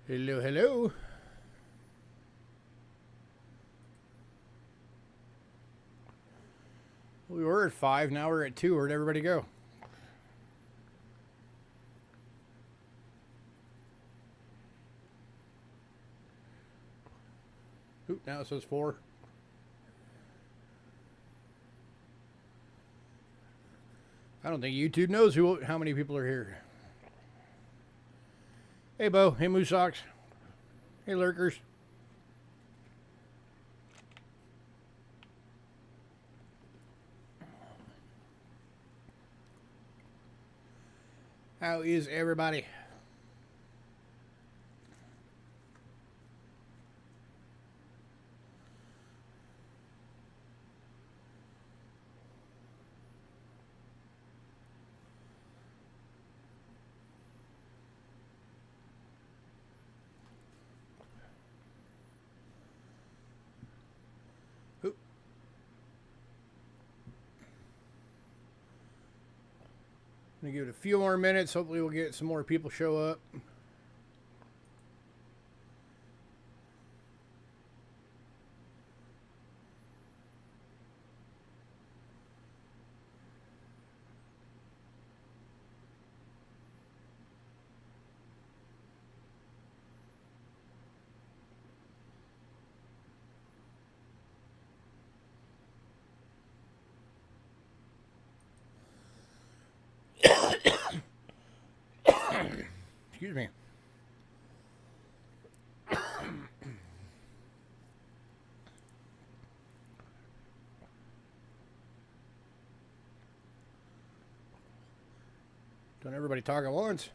Hello, hello. We were at 5, now we're at 2. Where'd everybody go? Oop, now it says 4. I don't think YouTube knows how many people are here. Hey, Bo. Hey, Moose Socks. Hey, Lurkers. How is everybody? Oop. I'm gonna give it a few more minutes. Hopefully we'll get some more people show up. Excuse me. Don't everybody talk at once.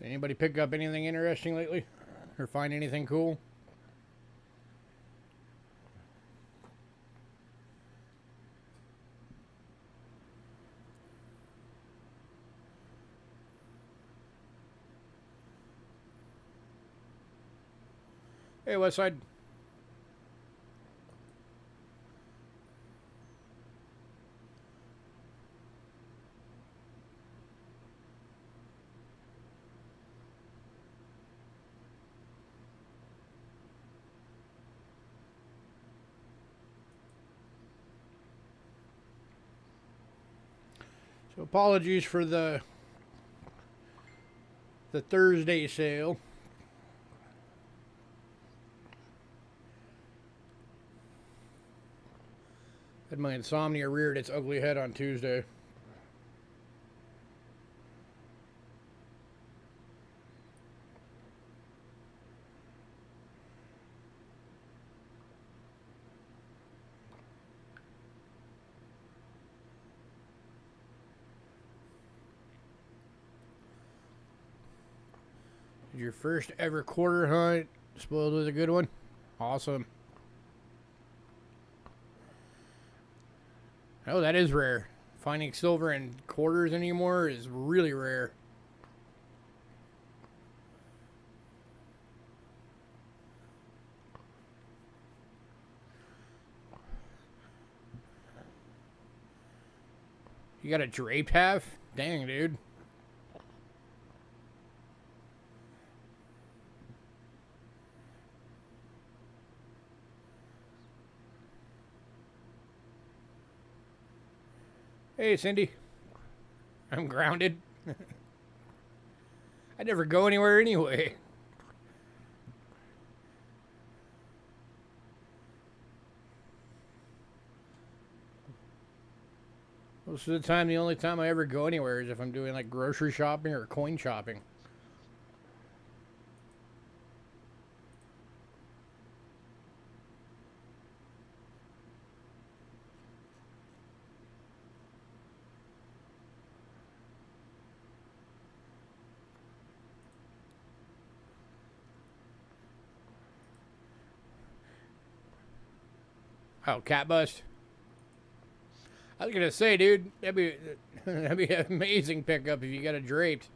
Anybody pick up anything interesting lately? Or find anything cool? Hey, Westside. So apologies for the Thursday sale. Had my insomnia reared its ugly head on Tuesday. Your first ever quarter hunt spoiled with a good one? Awesome. Oh, that is rare. Finding silver in quarters anymore is really rare. You got a draped half? Dang, dude. Hey, Cindy. I'm grounded. I never go anywhere anyway. Most of the time, the only time I ever go anywhere is if I'm doing like grocery shopping or coin shopping. Oh, cat bust. I was gonna say, dude, that'd be an amazing pickup if you got it draped.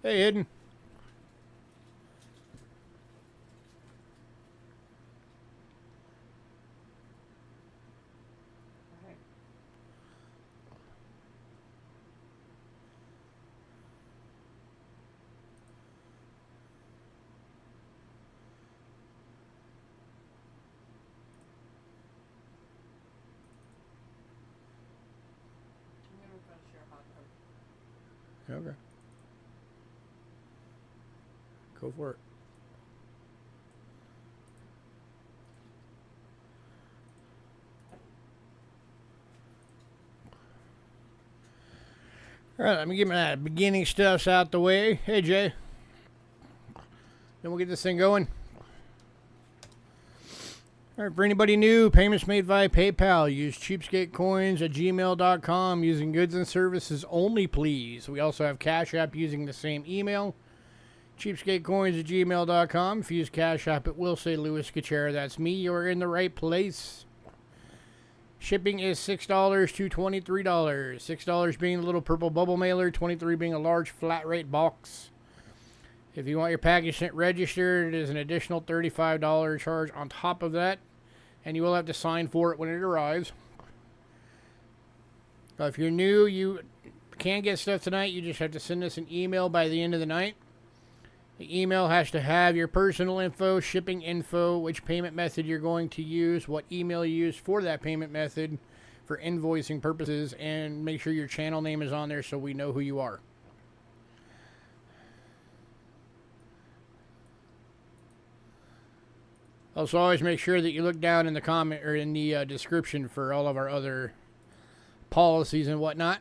Hey, Hidden. Okay. Go for it. All right, let me get my beginning stuffs out the way. Hey, Jay. Then we'll get this thing going. All right, for anybody new, payments made via PayPal. Use Cheapskate Coins at gmail.com. Using goods and services only, please. We also have Cash App using the same email. Cheapskate Coins at gmail.com. If you use Cash App, it will say Louis Cachera. That's me. You're in the right place. Shipping is $6 to $23. $6 being the little purple bubble mailer, $23 being a large flat rate box. If you want your package sent registered, it is an additional $35 charge on top of that, and you will have to sign for it when it arrives. If you're new, you can get stuff tonight. You just have to send us an email by the end of the night. The email has to have your personal info, shipping info, which payment method you're going to use, what email you use for that payment method for invoicing purposes, and make sure your channel name is on there so we know who you are. Also, always make sure that you look down in the comment or in the description for all of our other policies and whatnot.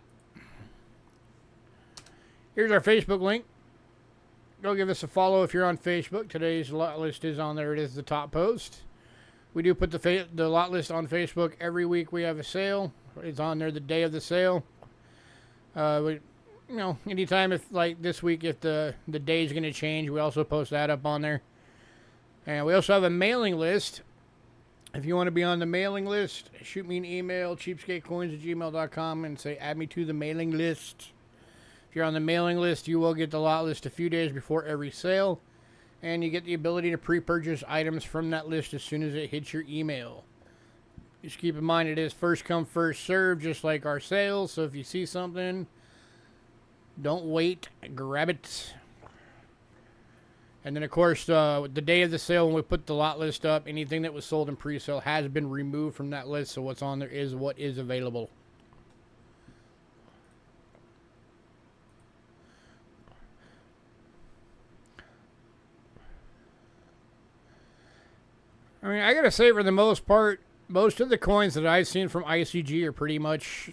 Here's our Facebook link. Go give us a follow if you're on Facebook. Today's lot list is on there. It is the top post. We do put the lot list on Facebook every week. We have a sale. It's on there the day of the sale. Anytime if like this week, if the day is going to change, we also post that up on there. And we also have a mailing list. If you want to be on the mailing list, shoot me an email, cheapskatecoins@gmail.com, and say add me to the mailing list. If you're on the mailing list, you will get the lot list a few days before every sale, and you get the ability to pre-purchase items from that list as soon as it hits your email. Just keep in mind it is first come, first serve, just like our sales. So if you see something, don't wait, grab it. And then, of course, the day of the sale, when we put the lot list up, anything that was sold in pre-sale has been removed from that list. So what's on there is what is available. I mean, I gotta say, for the most part, most of the coins that I've seen from ICG are pretty much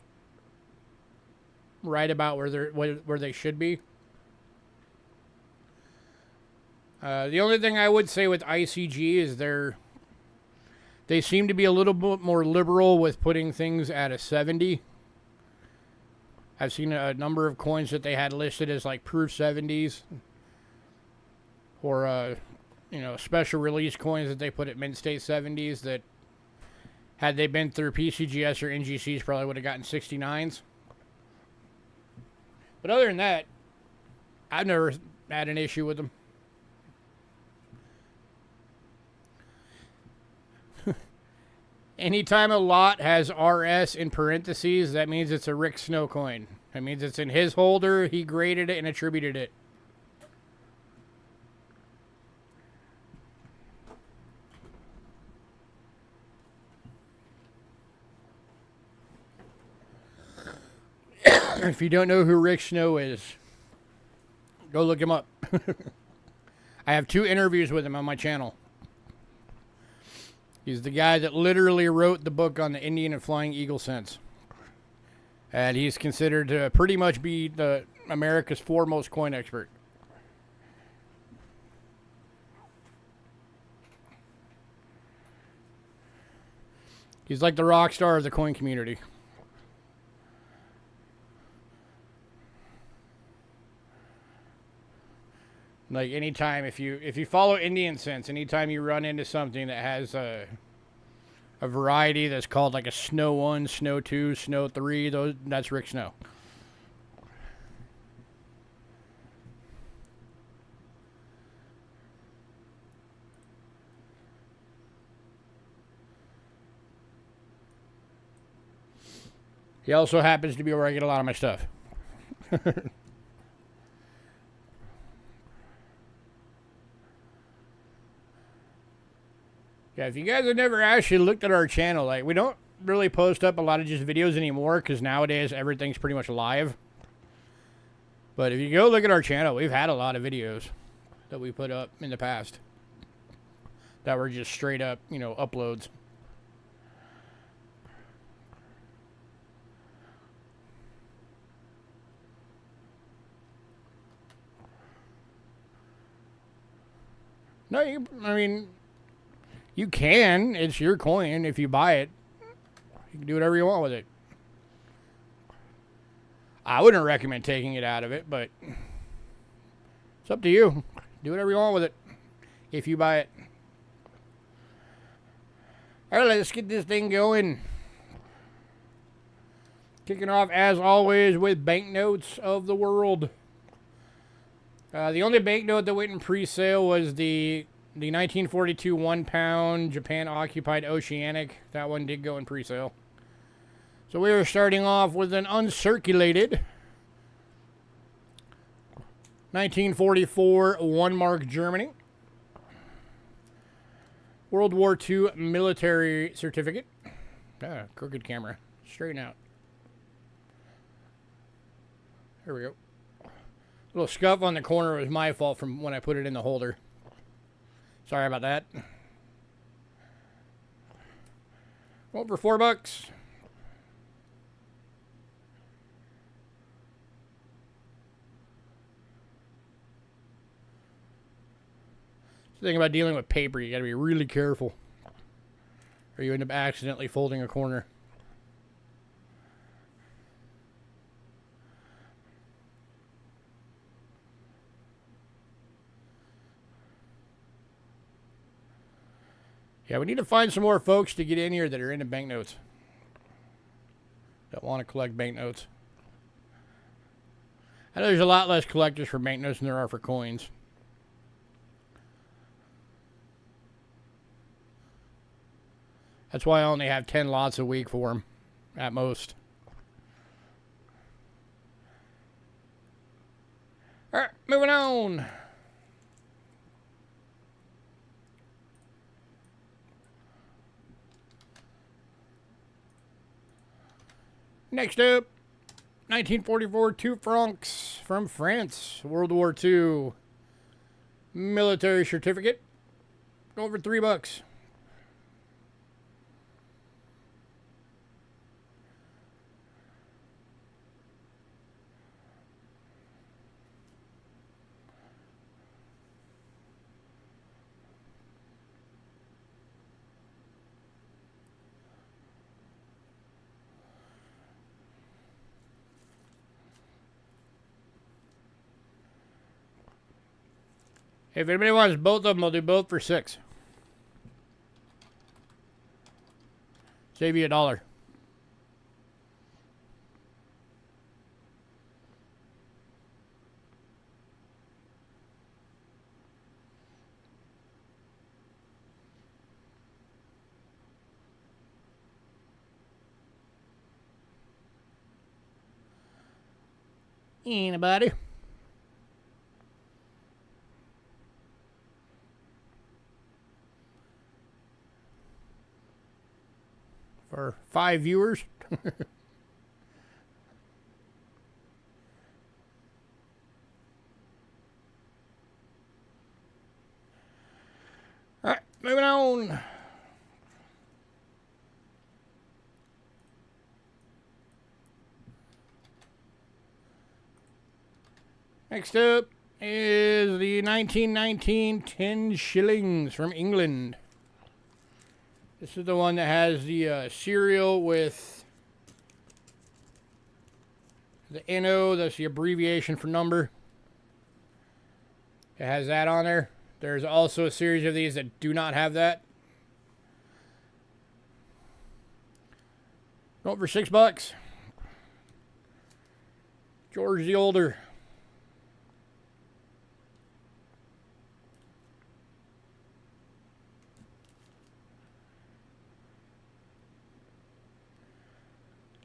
right about where they should be. The only thing I would say with ICG is they seem to be a little bit more liberal with putting things at a 70. I've seen a number of coins that they had listed as like proof 70s, or special release coins that they put at mint state 70s that, had they been through PCGS or NGCs, probably would have gotten 69s. But other than that, I've never had an issue with them. Anytime a lot has RS in parentheses, that means it's a Rick Snow coin. That means it's in his holder. He graded it and attributed it. If you don't know who Rick Snow is, go look him up. I have 2 interviews with him on my channel. He's the guy that literally wrote the book on the Indian and Flying Eagle cents. And he's considered to pretty much be the America's foremost coin expert. He's like the rock star of the coin community. Like anytime, if you follow Indian cents, anytime you run into something that has a variety that's called like a Snow 1, Snow 2, Snow 3, that's Rick Snow. He also happens to be where I get a lot of my stuff. Yeah, if you guys have never actually looked at our channel, like, we don't really post up a lot of just videos anymore because nowadays everything's pretty much live. But if you go look at our channel, we've had a lot of videos that we put up in the past that were just straight up, you know, uploads. No, I mean, you can. It's your coin. If you buy it, you can do whatever you want with it. I wouldn't recommend taking it out of it, but it's up to you. Do whatever you want with it if you buy it. All right, let's get this thing going. Kicking off, as always, with banknotes of the world. The only banknote that went in pre-sale was the 1942 1-pound Japan-occupied Oceanic. That one did go in pre-sale. So we are starting off with an uncirculated 1944 1-mark Germany. World War II military certificate. Ah, crooked camera. Straighten out. There we go. Little scuff on the corner was my fault from when I put it in the holder. Sorry about that. Over $4. The thing about dealing with paper, you gotta be really careful, or you end up accidentally folding a corner. Yeah, we need to find some more folks to get in here that are into banknotes, that want to collect banknotes. I know there's a lot less collectors for banknotes than there are for coins. That's why I only have 10 lots a week for them, at most. All right, moving on. Next up, 1944 2 francs from France, World War II. Military certificate. Over $3. If anybody wants both of them, I'll do both for $6. Save you $1. Anybody? For 5 viewers. Alright, moving on. Next up is the 1919 10 shillings from England. This is the one that has the serial with the NO, that's the abbreviation for number. It has that on there. There's also a series of these that do not have that. Going for $6. George the Older.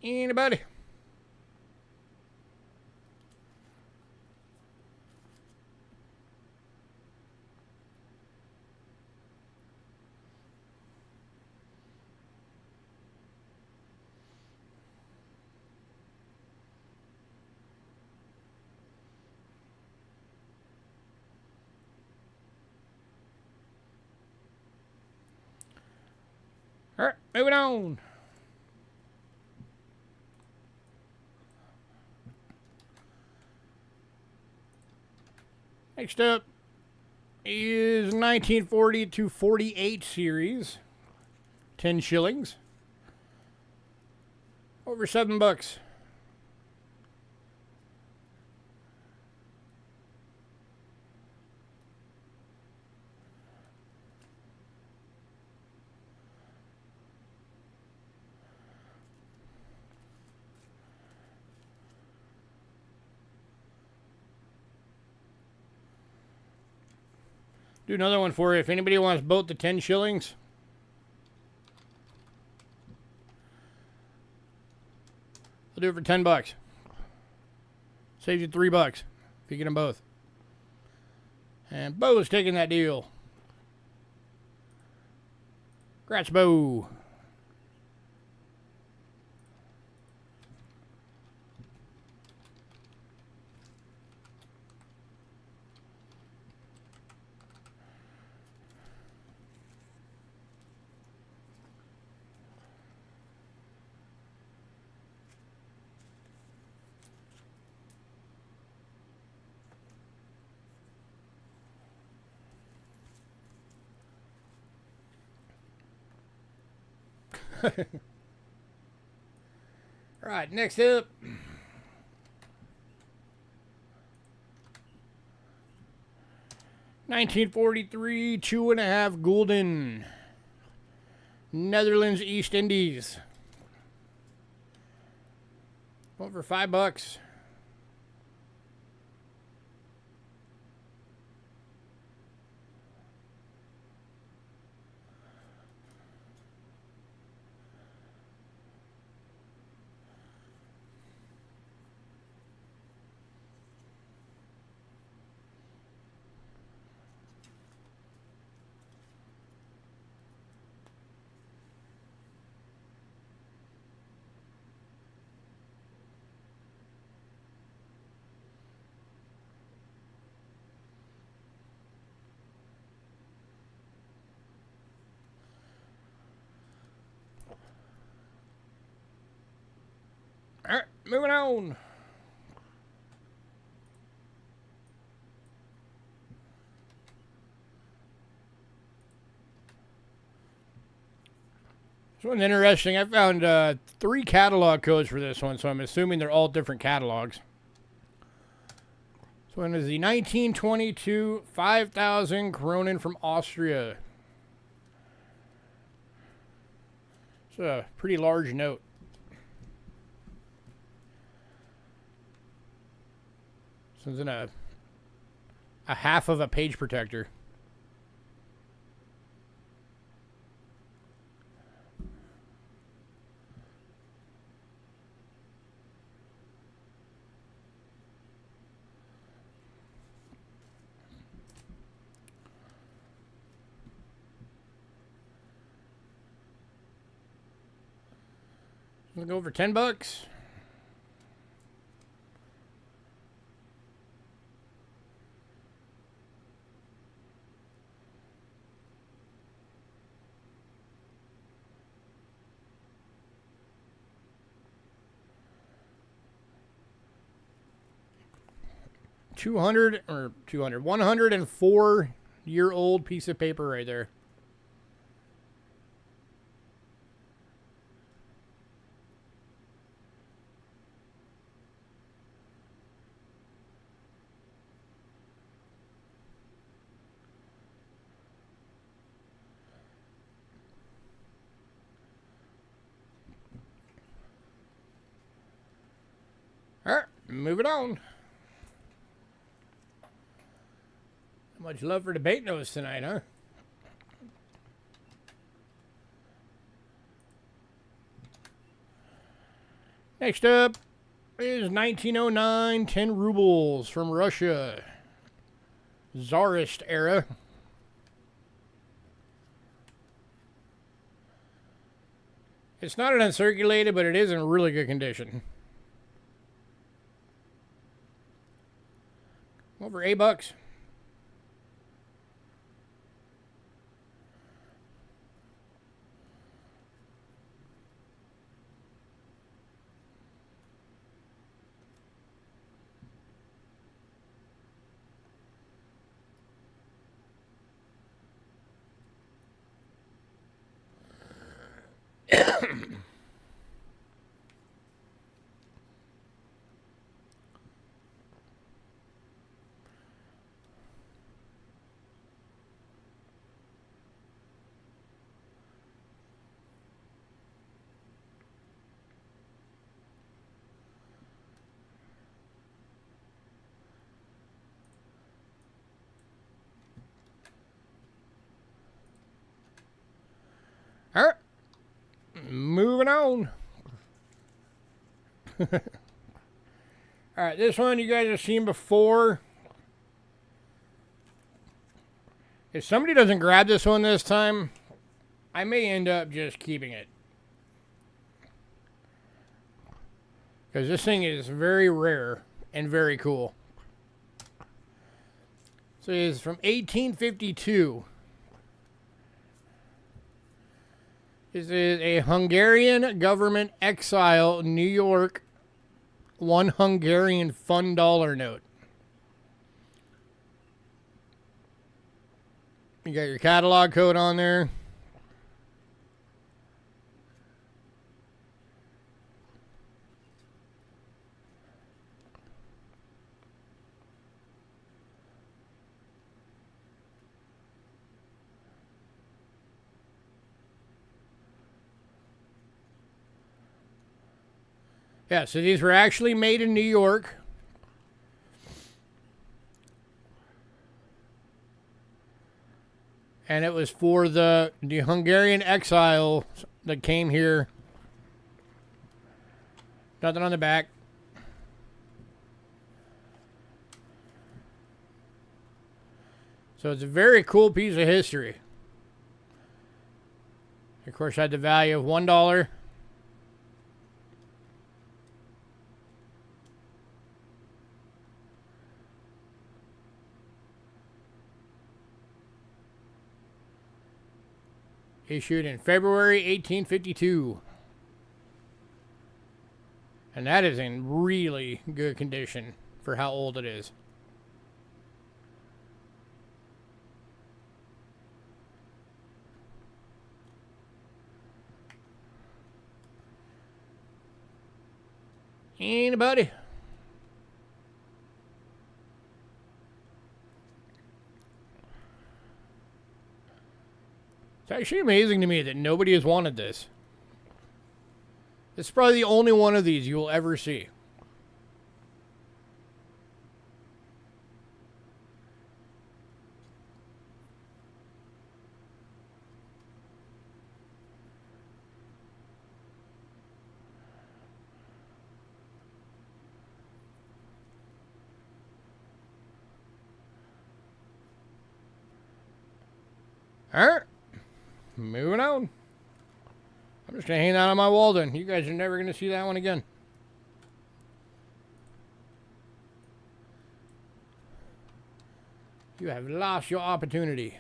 Anybody? All right, moving on. Next up is 1940 to 48 series, 10 shillings, over $7. Do another one for you. If anybody wants both the 10 shillings, I'll do it for $10. Saves you $3 if you get them both. And Bo's taking that deal. Congrats, Bo. All right, next up. $1943, 2.5 gulden. Netherlands, East Indies. Going for $5. All right, moving on. This one's interesting. I found 3 catalog codes for this one, so I'm assuming they're all different catalogs. This one is the 1922 5,000 Kronen from Austria. It's a pretty large note. This one's in a half of a page protector. We'll go for $10. $104-year-old piece of paper right there. All right, moving on. Much love for debate notes tonight, huh? Next up is 1909, 10 rubles from Russia. Tsarist era. It's not an uncirculated, but it is in really good condition. Over $8. All right, moving on. All right, this one you guys have seen before. If somebody doesn't grab this one this time, I may end up just keeping it. Because this thing is very rare and very cool. So it is from 1852. This is a Hungarian government exile New York $1 Hungarian fun dollar note. You got your catalog code on there. Yeah, so these were actually made in New York. And it was for the Hungarian exile that came here. Nothing on the back. So it's a very cool piece of history. Of course, had the value of $1. Issued in February 1852. And that is in really good condition for how old it is. Anybody? It's actually amazing to me that nobody has wanted this. It's probably the only one of these you will ever see. All right. Moving on. I'm just going to hang that on my wall then. You guys are never going to see that one again. You have lost your opportunity.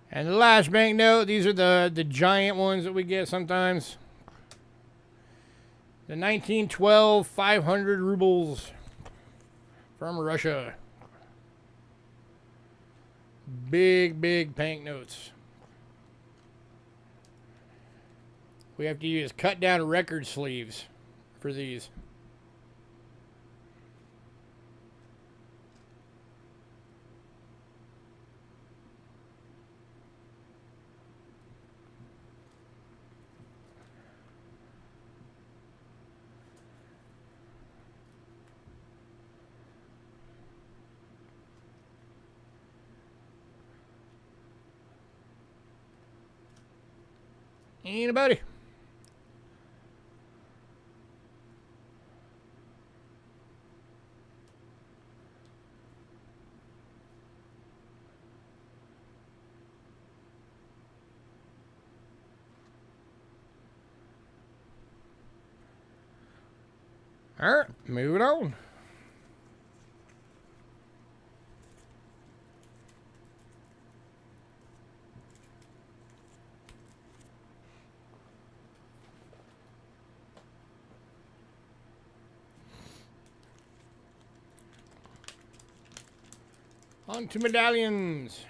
And the last banknote, these are the giant ones that we get sometimes. The 1912 500 rubles from Russia. Big, big banknotes. We have to use cut down record sleeves for these. Anybody? All right, moving on. On to medallions.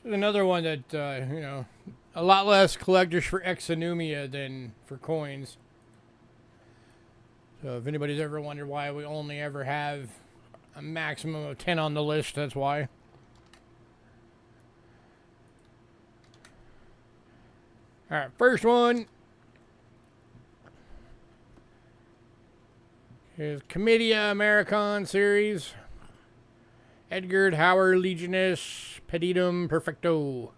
This is another one that, you know, a lot less collectors for exonumia than for coins. So if anybody's ever wondered why we only ever have a maximum of 10 on the list, that's why. Alright, first one is Comedia American series. Edgar Howard Legionis Petitum Perfecto.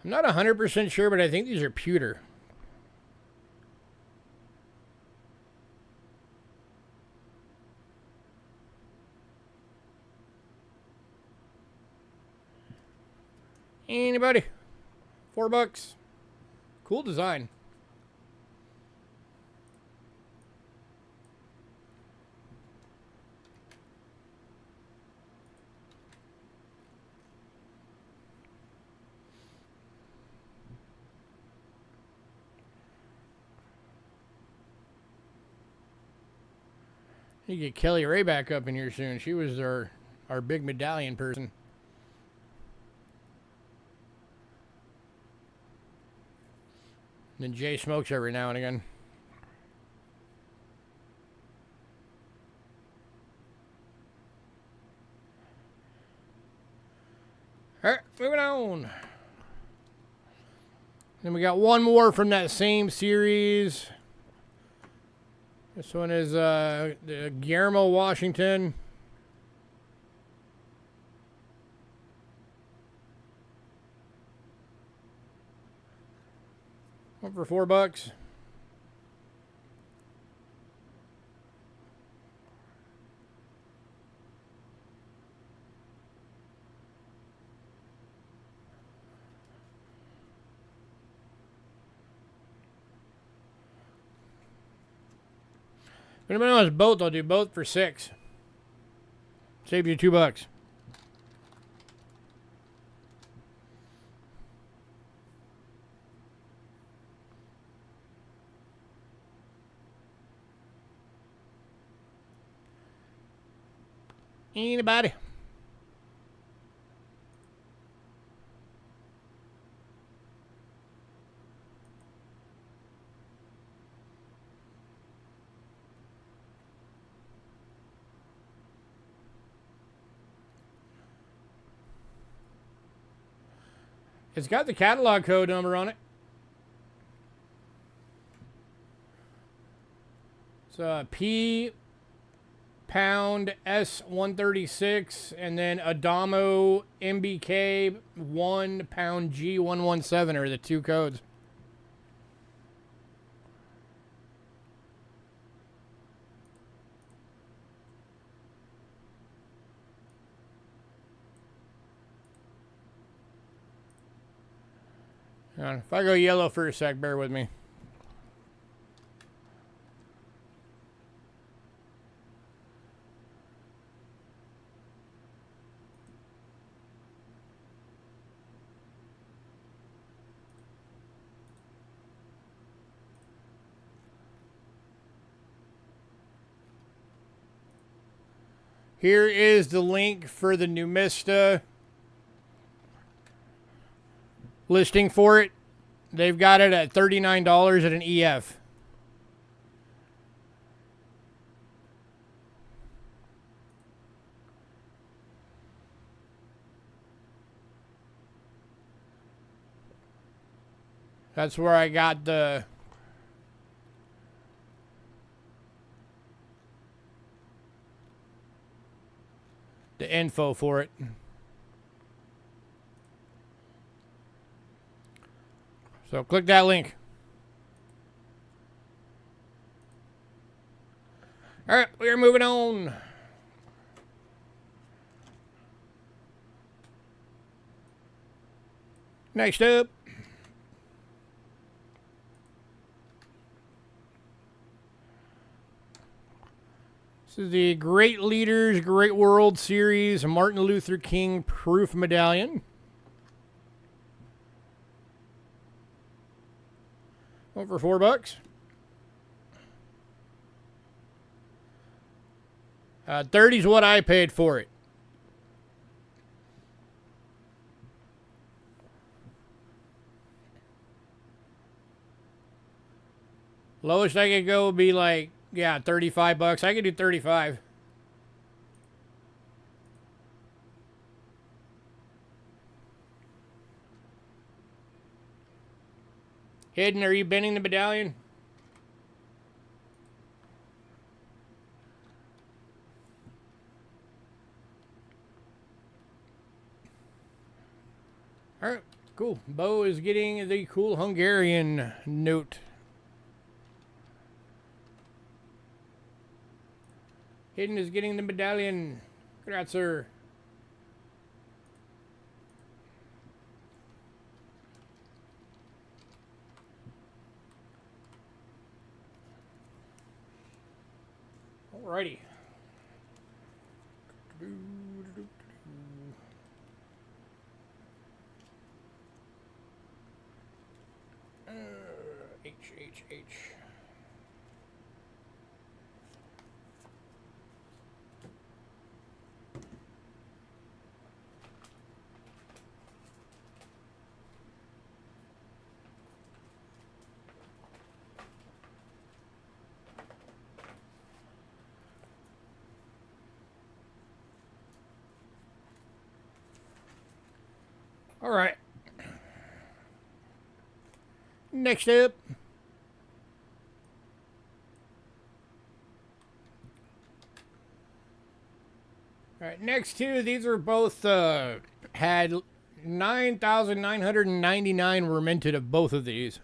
I'm not 100% sure, but I think these are pewter. Anybody? $4. Cool design. You get Kelly Ray back up in here soon. She was our big medallion person. And then Jay smokes every now and again. Alright, moving on. Then we got one more from that same series. This one is the Guillermo Washington. One for $4. If anybody wants both, I'll do both for $6. Save you $2. Anybody? It's got the catalog code number on it. It's Pound S136, and then Adamo MBK 1 Pound G117 are the two codes. If I go yellow for a sec, bear with me. Here is the link for the Numista listing for it. They've got it at $39 at an EF. That's where I got the info for it. So click that link. All right, we are moving on. Next up, this is the Great Leaders, Great World Series Martin Luther King Proof Medallion. Over $4. 30's what I paid for it. Lowest I could go would be like, yeah, $35. I could do 35. Hidden, are you bending the medallion? All right, cool. Bo is getting the cool Hungarian note. Hidden is getting the medallion. Congrats, sir. Alrighty. H. All right. Next up. All right, next two, these are both had 9,999 were minted of both of these.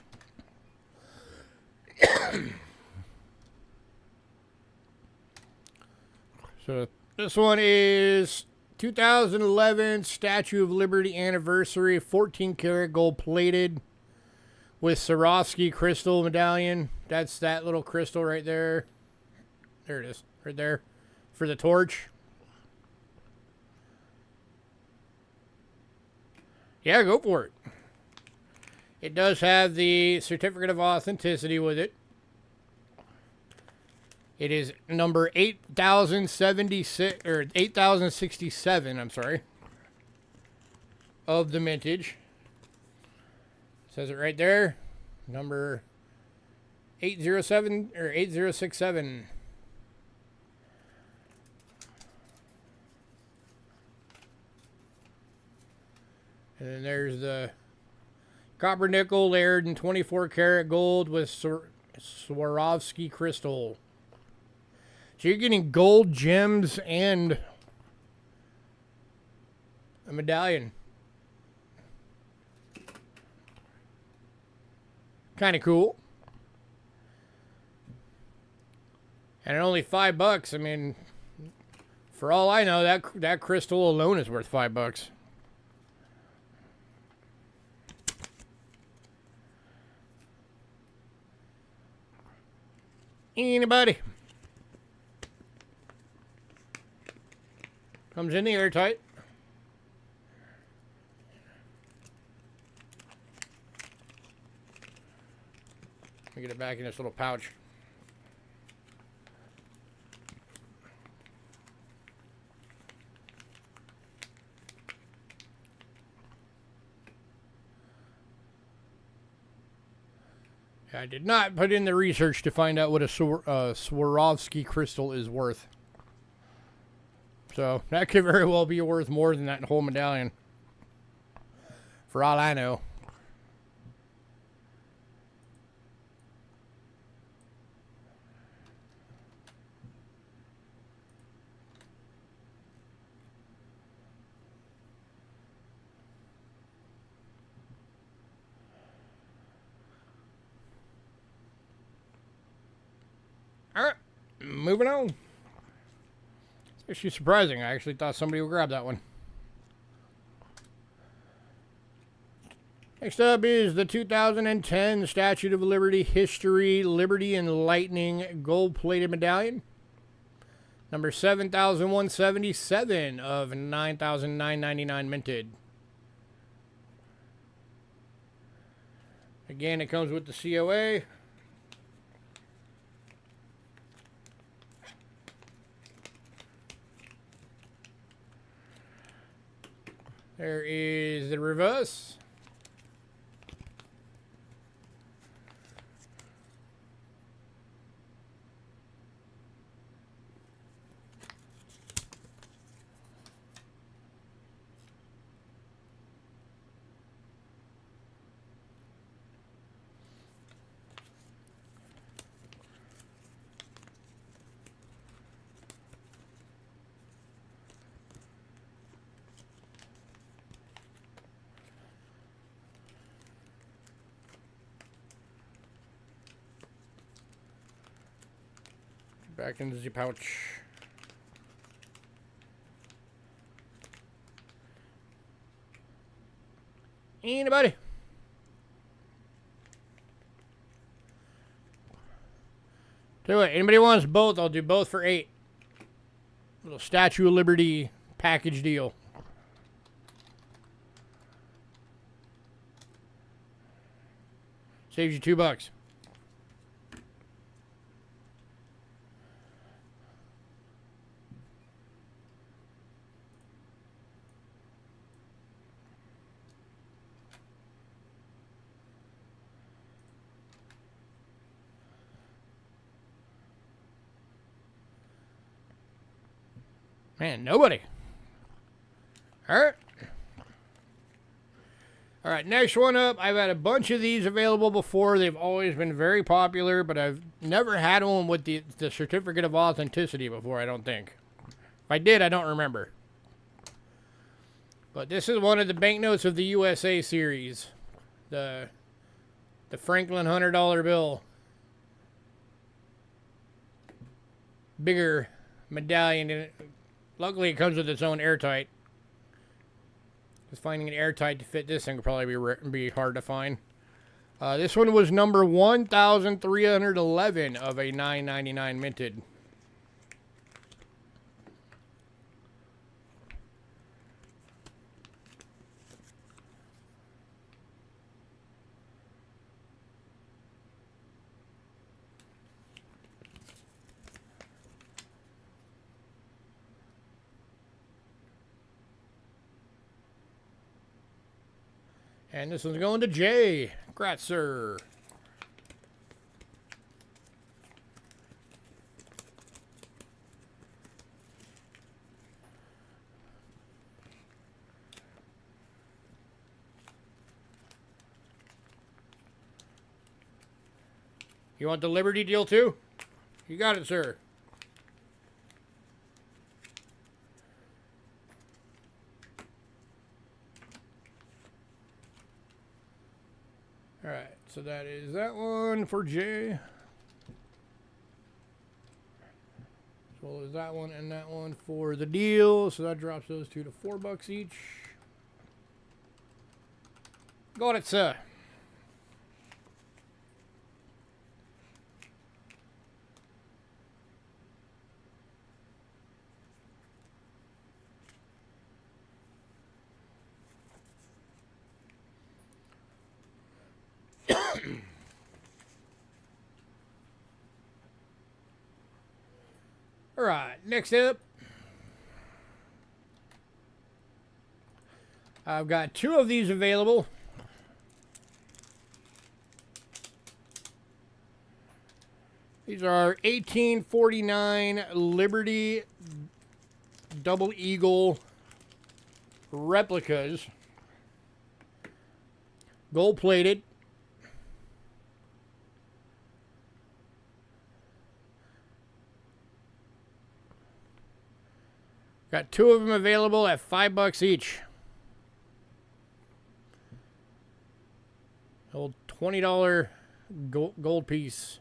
So this one is 2011 Statue of Liberty Anniversary, 14 karat gold plated with Swarovski crystal medallion. That's that little crystal right there. There it is, right there for the torch. Yeah, go for it. It does have the certificate of authenticity with it. It is number 8,076 or 8,067, I'm sorry, of the mintage. Says it right there. Number 807 or 8067. And then there's the copper nickel layered in 24 karat gold with Swarovski crystal. So you're getting gold, gems, and a medallion. Kind of cool. And at only $5, I mean, for all I know, that crystal alone is worth $5. Anybody? Comes in the airtight. Let me get it back in this little pouch. I did not put in the research to find out what a Swarovski crystal is worth. So that could very well be worth more than that whole medallion. For all I know. Alright, moving on. It's actually surprising. I actually thought somebody would grab that one. Next up is the 2010 Statue of Liberty History Liberty and Lightning gold-plated medallion. Number 7,177 of 9,999 minted. Again, it comes with the COA. There is the reverse. Back into the pouch. Anybody? Tell you what, anybody wants both, I'll do both for $8. Little Statue of Liberty package deal. Saves you $2. Man, nobody. Alright. Alright, next one up. I've had a bunch of these available before. They've always been very popular, but I've never had one with the certificate of authenticity before, I don't think. If I did, I don't remember. But this is one of the banknotes of the USA series. The Franklin $100 bill. Bigger medallion in it. Luckily, it comes with its own airtight. Because finding an airtight to fit this thing would probably be hard to find. This one was number 1,311 of a 999 minted. And this one's going to Jay. Congrats, sir. You want the Liberty deal too? You got it, sir. Alright, so that is that one for Jay. As well as that one and that one for the deal. So that drops those two to $4 each. Got it, sir. All right, next up, I've got two of these available. These are 1849 Liberty Double Eagle replicas, gold plated. Got two of them available at $5 each. Old $20 gold piece.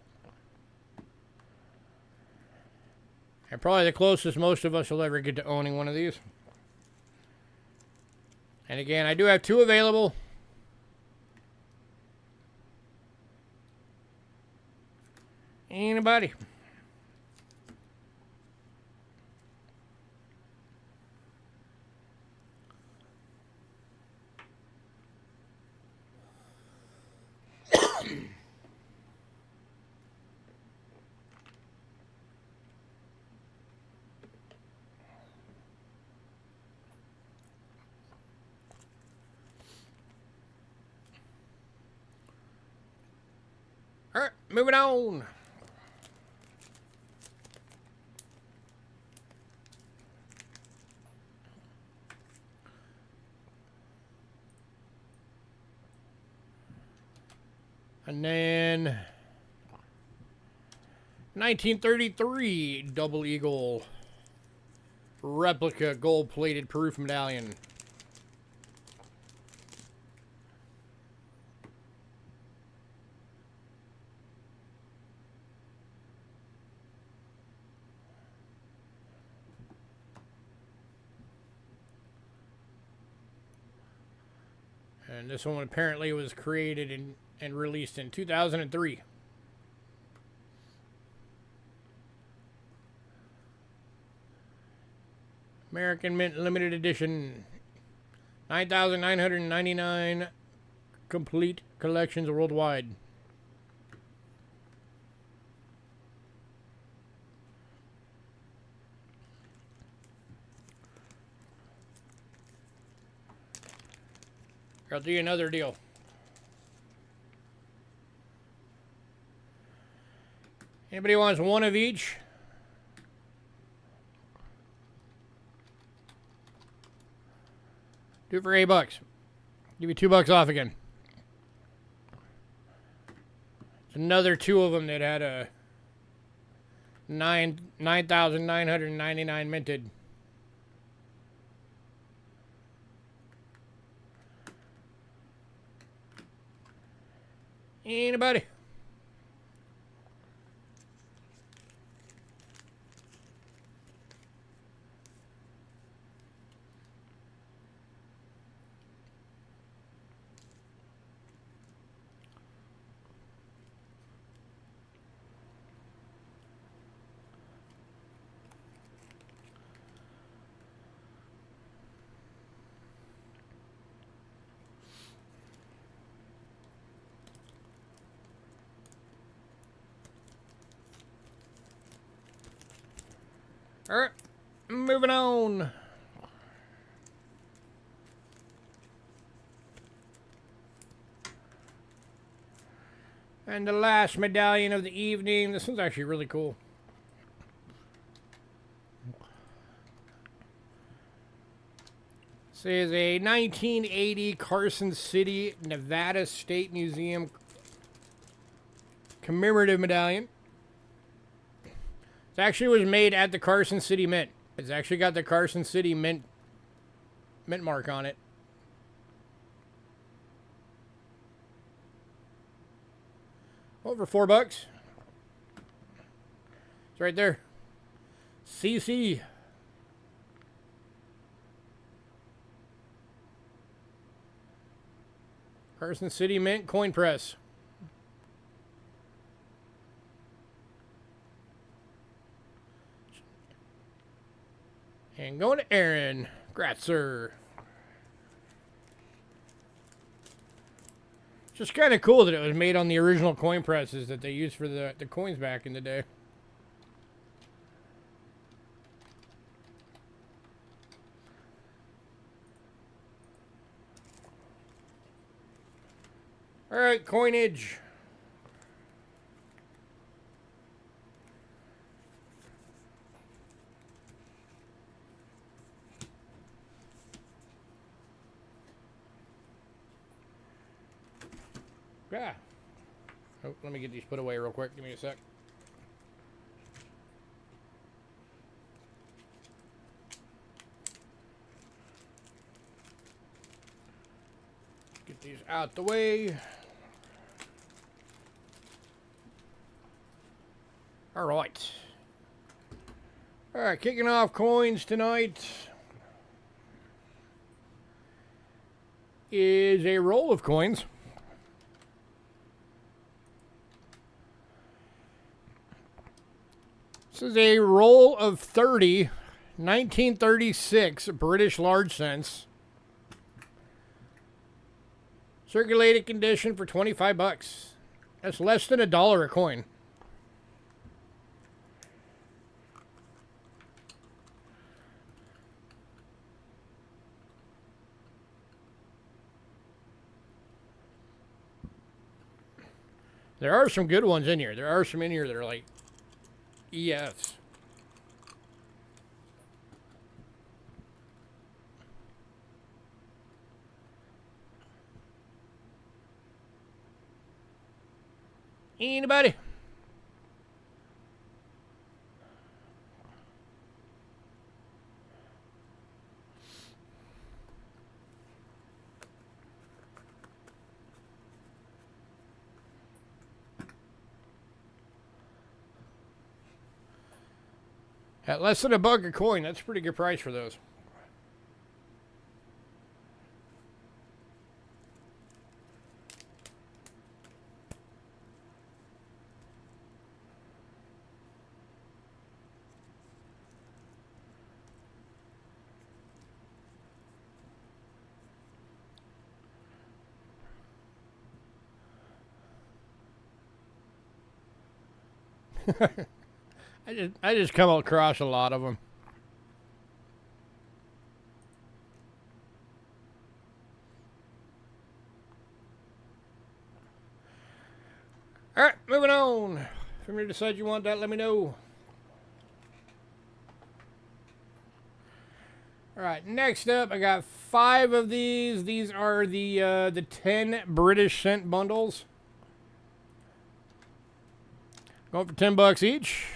And probably the closest most of us will ever get to owning one of these. And again, I do have two available. Anybody? All right, moving on. And then 1933 Double Eagle replica gold-plated proof medallion. And this one apparently was created and released in 2003. American Mint Limited Edition. 9,999 complete collections worldwide. I'll do you another deal. Anybody wants one of each? Do it for $8. Give you $2 off again. It's another two of them that had a 9,999 minted. Anybody? All right, moving on. And the last medallion of the evening. This one's actually really cool. This is a 1980 Carson City, Nevada State Museum commemorative medallion. It actually was made at the Carson City Mint. It's actually got the Carson City Mint mark on it. Over $4. It's right there. CC. Carson City Mint Coin Press. And going to Aaron Gratzer. Just kind of cool that it was made on the original coin presses that they used for the coins back in the day. All right, coinage. Yeah. Oh, let me get these put away real quick. Give me a sec. Get these out the way. All right. All right, kicking off coins tonight is a roll of coins. This is a roll of 30 1936 British large cents. Circulated condition for $25. That's less than $1 a coin. There are some good ones in here. There are some in here that are like EFs. Anybody? At less than $1 a coin, that's a pretty good price for those. I just come across a lot of them. All right, moving on. If you decide you want that, let me know. All right, next up, I got 5 of these. These are the 10 British cent bundles. Going for $10 each.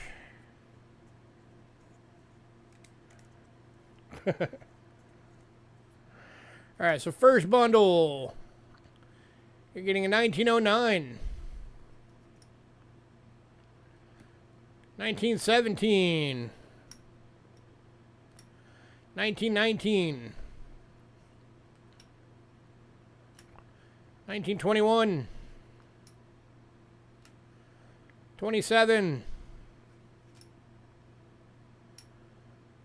All right, so first bundle, you're getting a 1909, 1917, 1919, 1921, 27,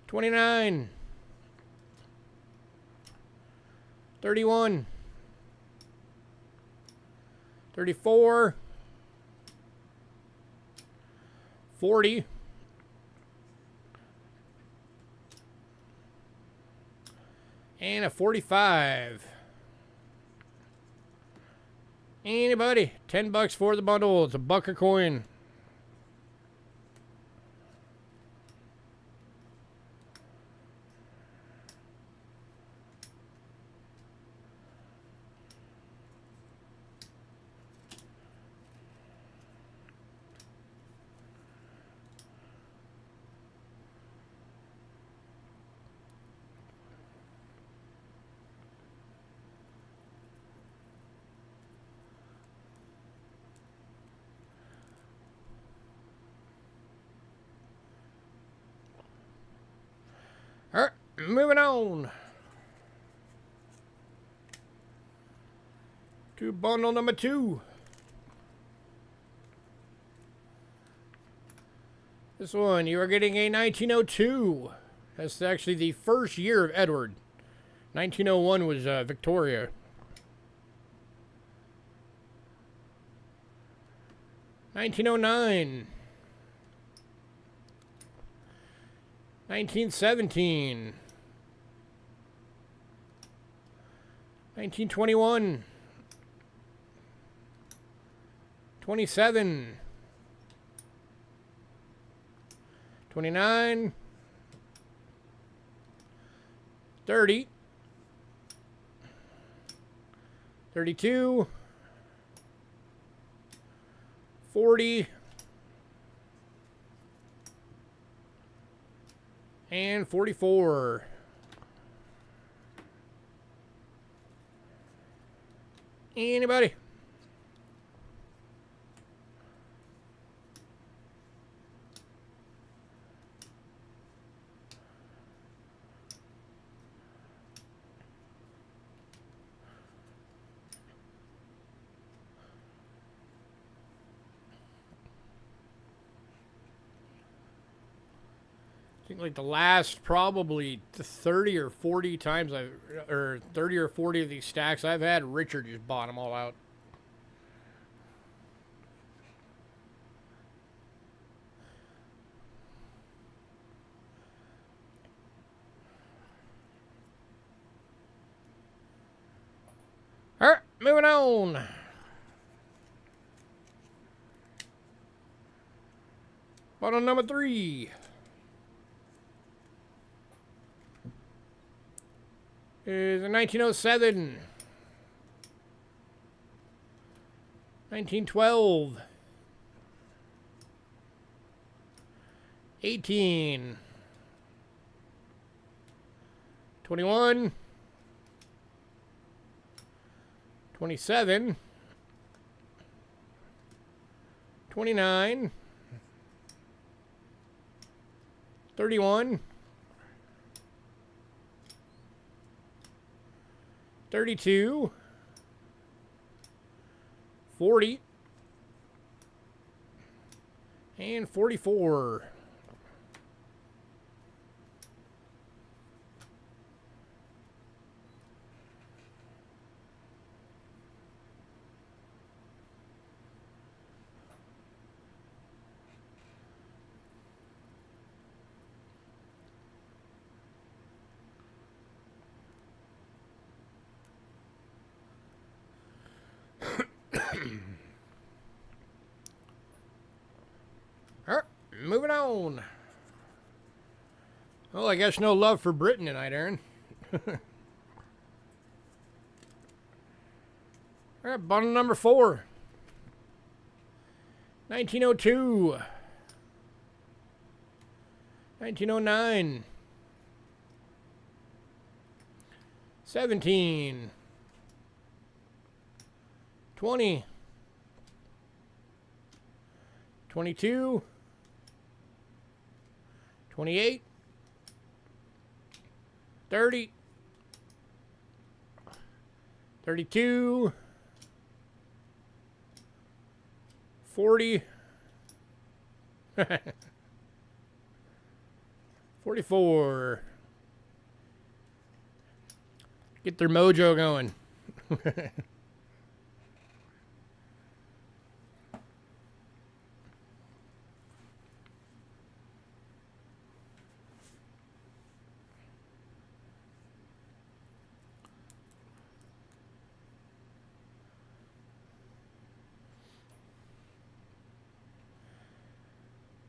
29, 31, 34, 40, 45. Anybody? $10 for the bundle. It's $1 a coin. moving on to bundle number 2. This one, you are getting a 1902. That's actually the first year of Edward. 1901 was Victoria. $1909. 1917. 1921. 27. 29. 30. 32. 40. And 44. Anybody? I think like the last probably 30 or 40 times or 30 or 40 of these stacks I've had, Richard just bought them all out. All right, moving on. Bottle number 3. Is a 1907, 1912, 18, 21, 27, 29, 31, 32, 40, and 44. Alright, moving on. Well, I guess no love for Britain tonight, Aaron. Alright, bundle number 4. 1902. 1909. 17. 20. 22. 28. 30. 32. 40. 44. Get their mojo going.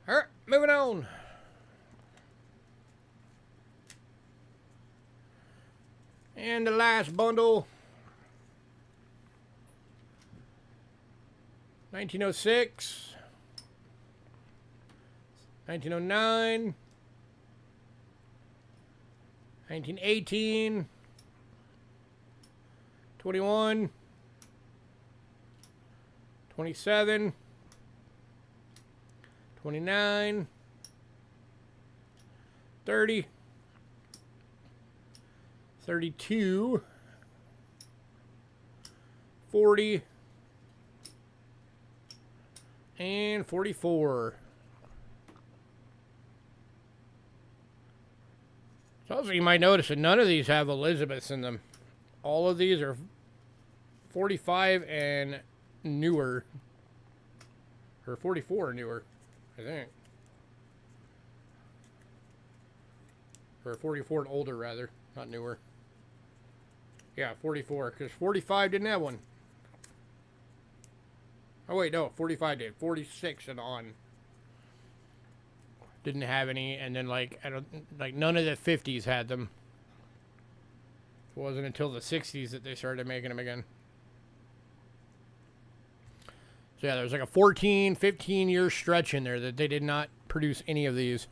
All right, moving on. And the last bundle. 1906. 1909. 1918. 21. 27. 29, 30, 32, 40, and 44. So also you might notice that none of these have Elizabeths in them. All of these are 45 and newer. Or 44 or newer, I think. Or 44 and older, rather. Not newer. Yeah, 44, because 45 didn't have one. Oh, wait, no, 45 did. 46 and on didn't have any, and then, like, none of the 50s had them. It wasn't until the 60s that they started making them again. So, yeah, there was like a 14, 15-year stretch in there that they did not produce any of these.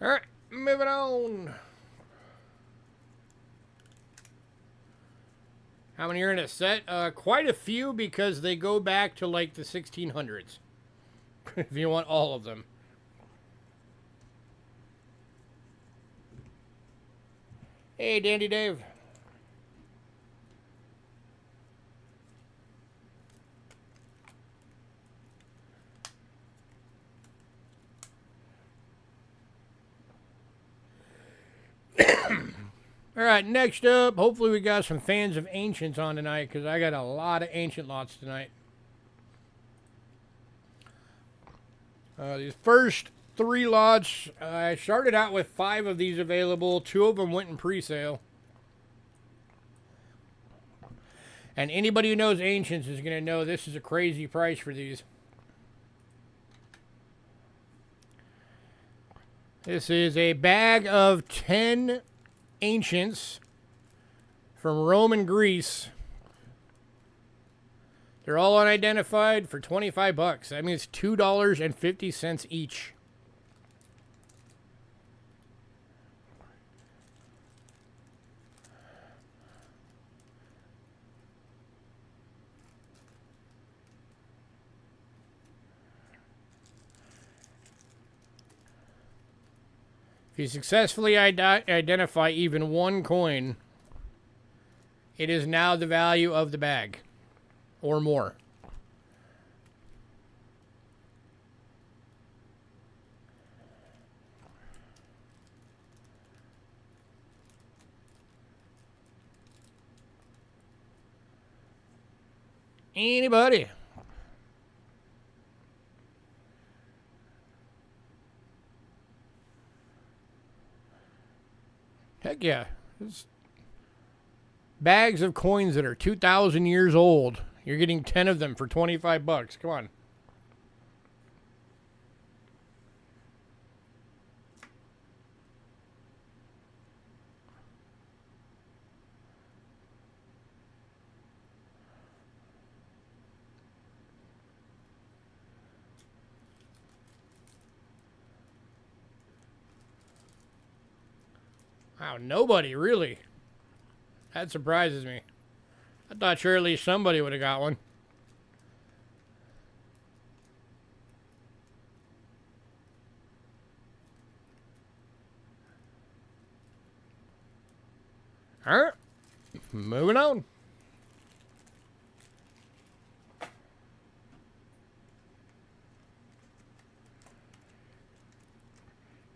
All right, moving on. How many are in a set? Quite a few, because they go back to like the 1600s. If you want all of them. Hey, Dandy Dave. All right, next up, hopefully we got some fans of Ancients on tonight, because I got a lot of Ancient lots tonight. These first 3 lots, I started out with 5 of these available. 2 of them went in pre-sale. And anybody who knows Ancients is going to know this is a crazy price for these. This is a bag of 10 Ancients from Rome and Greece. They're all unidentified for 25 bucks. That means $2.50 each. If you successfully identify even one coin, it is now the value of the bag, or more. Anybody? Heck yeah. It's bags of coins that are 2,000 years old. You're getting 10 of them for 25 bucks. Come on. Wow, nobody, really. That surprises me. I thought surely somebody would have got one. All right, moving on.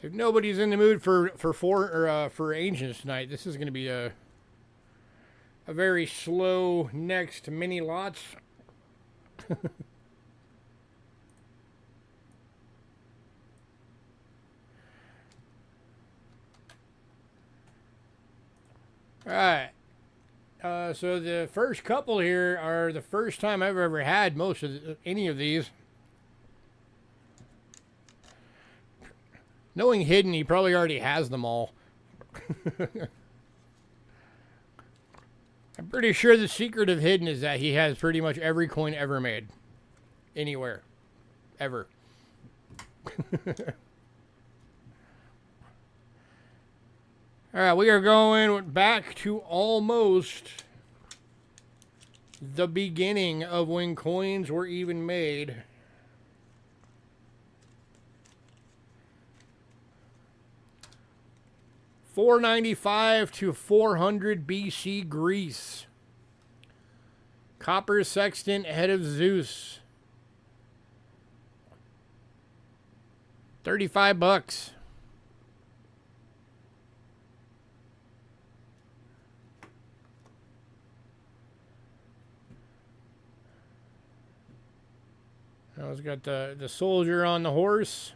If nobody's in the mood for Ancients tonight, this is going to be a very slow next mini lots. All right. So the first couple here are the first time I've ever had any of these. Knowing Hidden, he probably already has them all. I'm pretty sure the secret of Hidden is that he has pretty much every coin ever made. Anywhere. Ever. All right, we are going back to almost the beginning of when coins were even made. $495 to 400 BC Greece. Copper sextant head of Zeus. 35 bucks. Now it's got the soldier on the horse.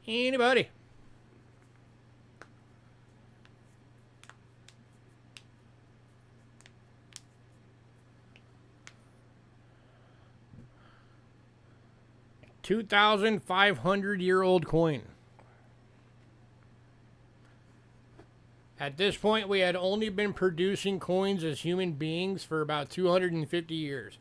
Anybody? $2,500-year-old coin. At this point, we had only been producing coins as human beings for about 250 years.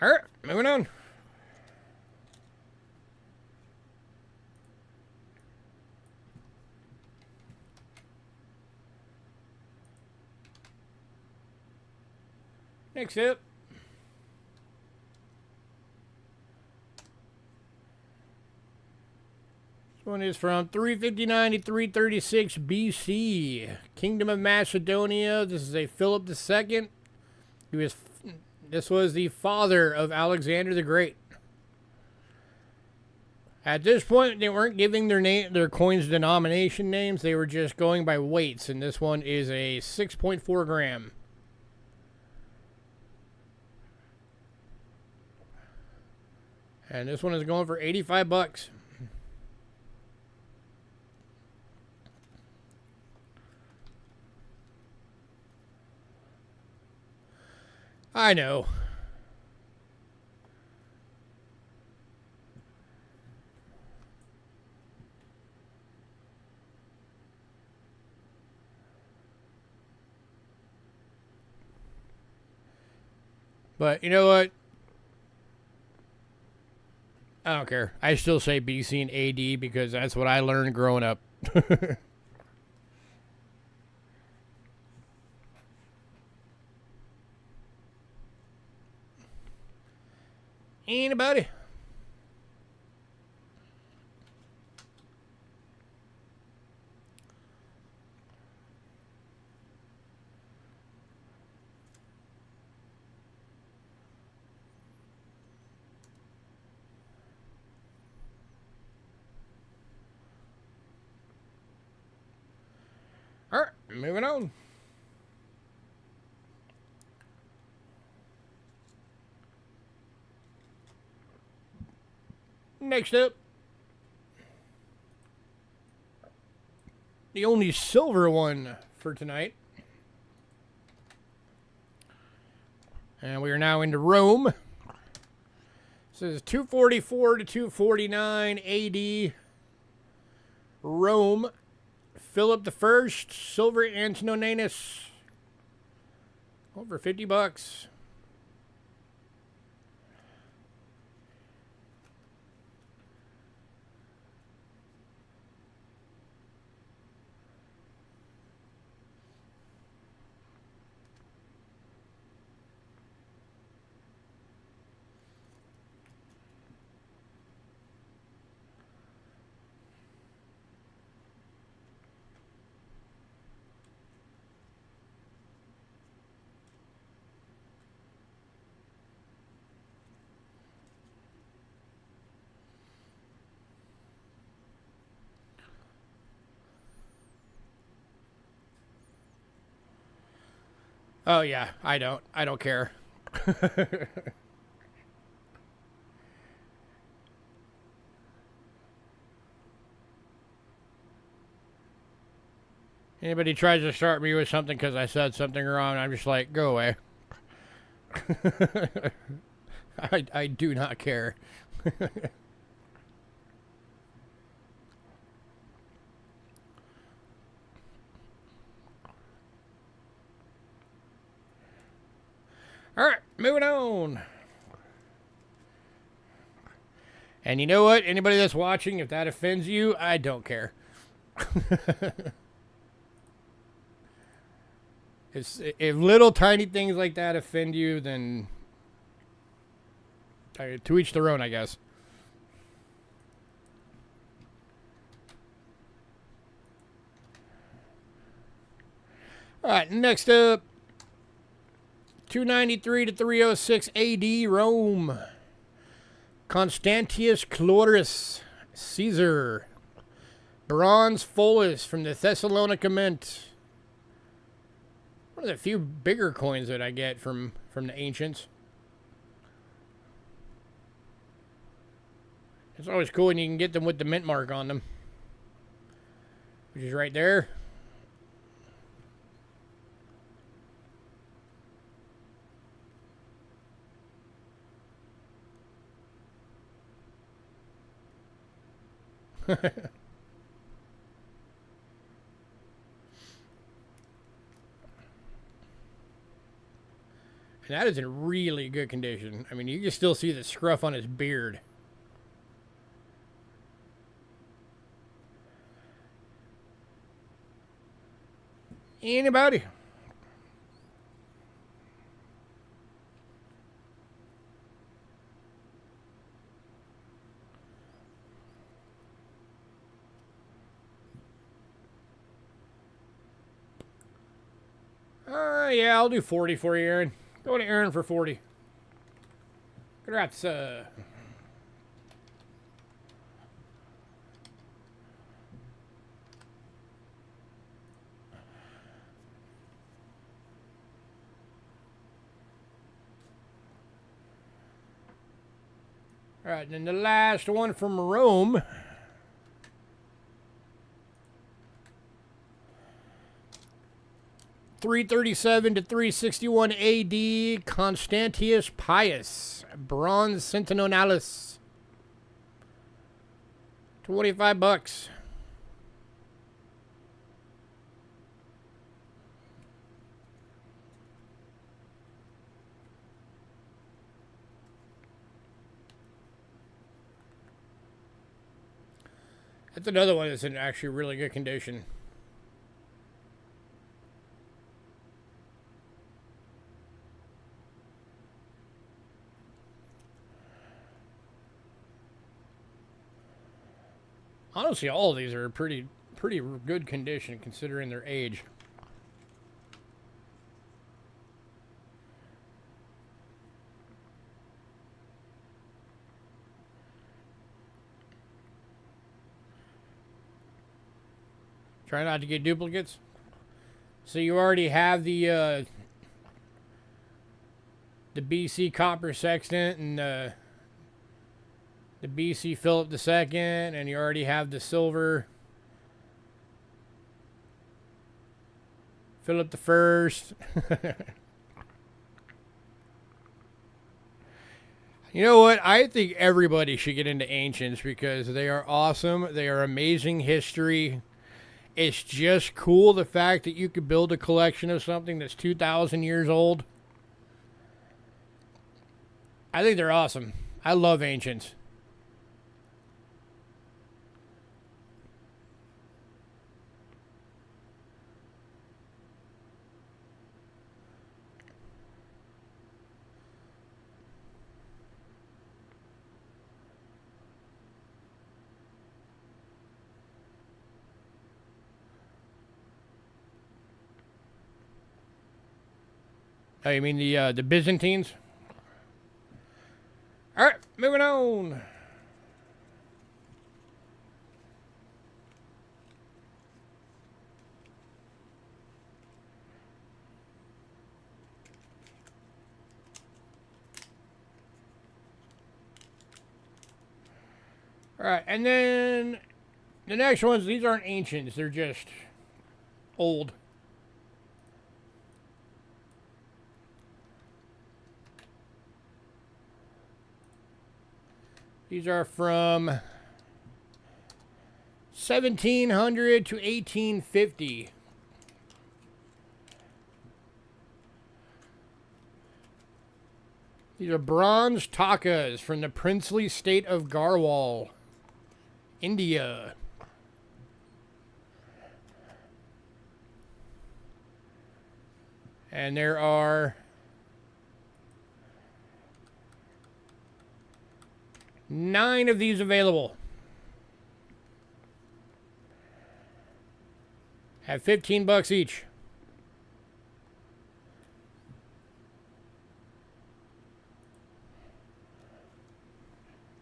All right, moving on. Next up. This one is from 359 to 336 BC. Kingdom of Macedonia. This is a Philip II. This was the father of Alexander the Great. At this point, they weren't giving their coins denomination names. They were just going by weights, and this one is a 6.4 gram. And this one is going for 85 bucks. I know. But you know what? I don't care. I still say BC and AD because that's what I learned growing up. Anybody? All right, moving on. Next up, the only silver one for tonight. And we are now into Rome. This is 244 to 249 AD. Rome. Philip I, Silver Antoninus. Over 50 bucks. Oh yeah, I don't care. Anybody tries to start me with something because I said something wrong, I'm just like, go away. I do not care. Alright, moving on. And you know what? Anybody that's watching, if that offends you, I don't care. If little tiny things like that offend you, then to each their own, I guess. All right, next up, 293 to 306 AD, Rome. Constantius Chlorus Caesar. Bronze Follis from the Thessalonica Mint. One of the few bigger coins that I get from the ancients. It's always cool when you can get them with the mint mark on them, which is right there. And that is in really good condition. I mean, you can still see the scruff on his beard. Anybody? Yeah, I'll do 40 for you, Aaron. Go to Aaron for 40. Congrats, All right, and then the last one from Rome. .337 to 361 AD, Constantius Pius, Bronze Centenalis. $25. That's another one that's in actually really good condition. Honestly, all of these are pretty good condition considering their age. Try not to get duplicates. So you already have the BC Copper Sextant and the BC Philip II, and you already have the silver Philip I. You know what? I think everybody should get into ancients because they are awesome. They are amazing history. It's just cool the fact that you could build a collection of something that's 2,000 years old. I think they're awesome. I love ancients. Oh, you mean the Byzantines? All right, moving on. All right, and then the next ones, these aren't ancients. They're just old. These are from 1700 to 1850. These are bronze takas from the princely state of Garhwal, India. And there are 9 of these available. At $15 each.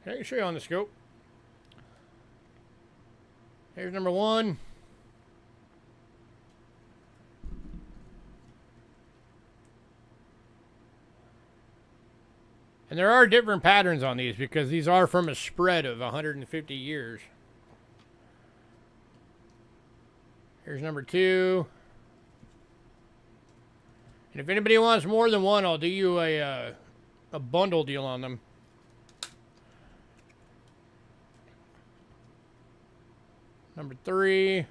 I can show you on the scope. Here's number 1. And there are different patterns on these because these are from a spread of 150 years. Here's number 2. And if anybody wants more than one, I'll do you a bundle deal on them. Number 3.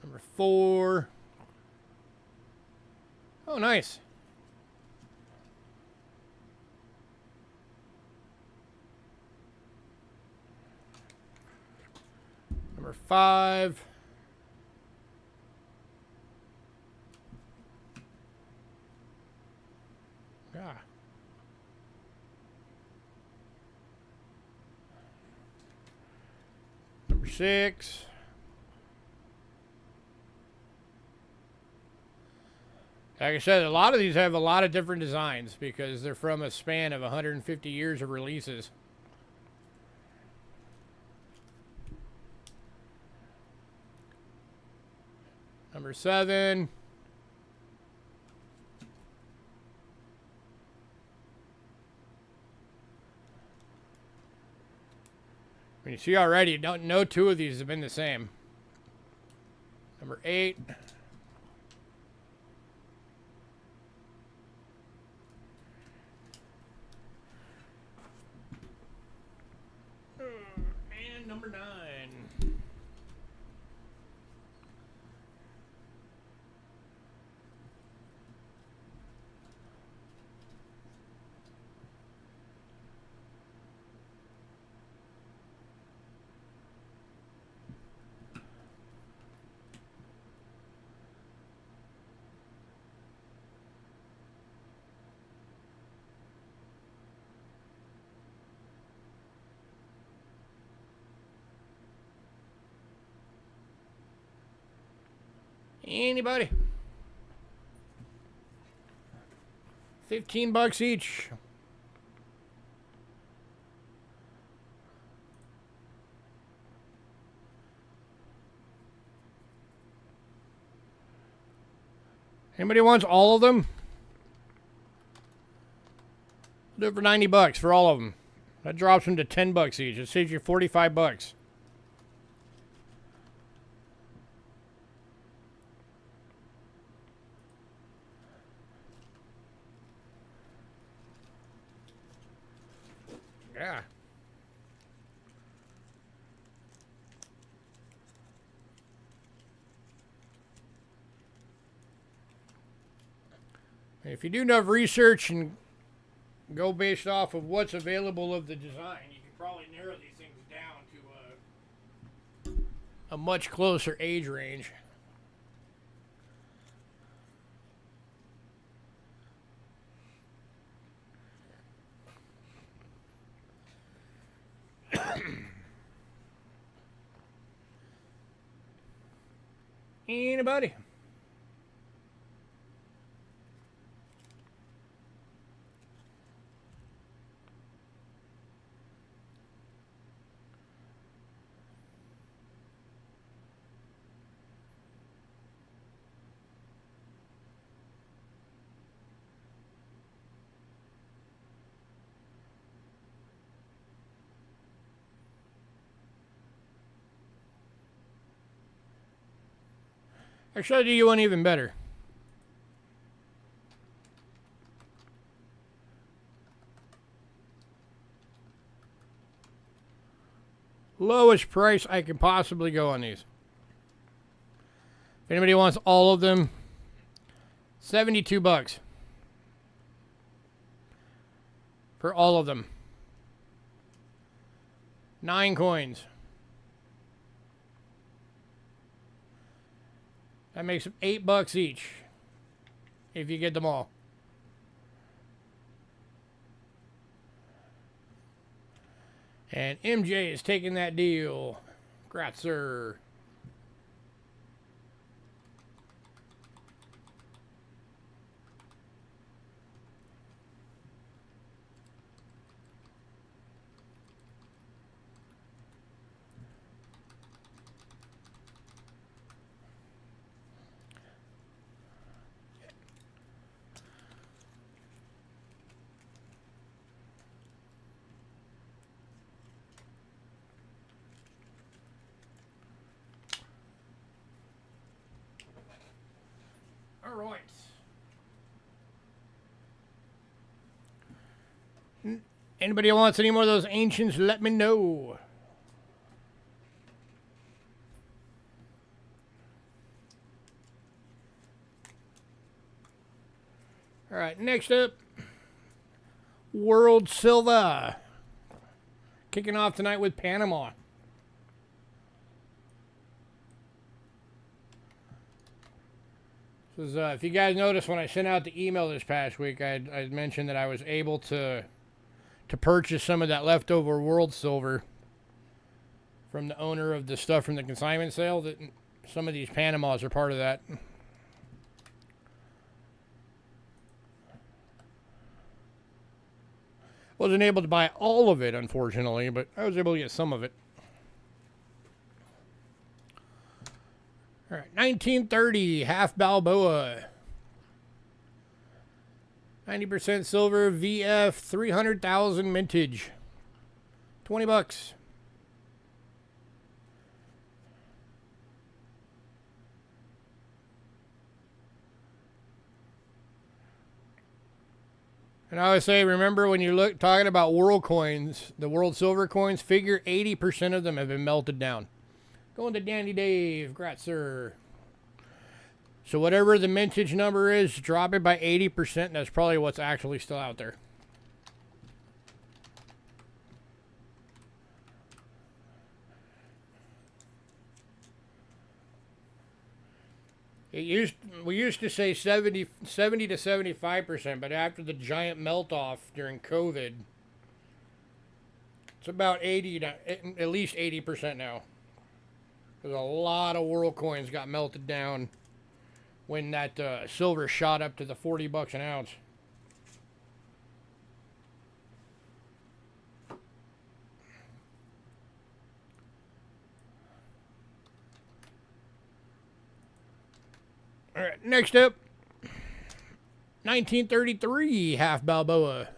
Number 4. Oh, nice. Number 5. Ah. Number 6. Like I said, a lot of these have a lot of different designs because they're from a span of 150 years of releases. Number 7. When you see already, no 2 of these have been the same. Number 8. And number 9. Anybody? $15 each. Anybody wants all of them? I'll do it for $90 for all of them. That drops them to $10 each. It saves you $45. Yeah. If you do enough research and go based off of what's available of the design, you can probably narrow these things down to a much closer age range. Anybody? Actually, I'll do you one even better. Lowest price I could possibly go on these. If anybody wants all of them, 72 bucks. For all of them. 9 coins. That makes them $8 each. If you get them all. And MJ is taking that deal. Congrats, sir. All right. Anybody wants any more of those ancients, let me know. All right, next up, World Silver. Kicking off tonight with Panama. If you guys noticed when I sent out the email this past week, I mentioned that I was able to purchase some of that leftover World Silver from the owner of the stuff from the consignment sale. That some of these Panamas are part of that. Wasn't able to buy all of it, unfortunately, but I was able to get some of it. All right, 1930, half Balboa. 90% silver, VF, 300,000 mintage. 20 bucks. And I always say, remember when you talking about world coins, the world silver coins, figure 80% of them have been melted down. Going to Dandy Dave. Congrats, sir. So whatever the mintage number is, drop it by 80%. And that's probably what's actually still out there. We used to say 70 to 75%, but after the giant melt off during COVID, it's about 80 to at least 80% now. Because a lot of world coins got melted down when that silver shot up to the 40 bucks an ounce. All right, next up, 1933 half Balboa.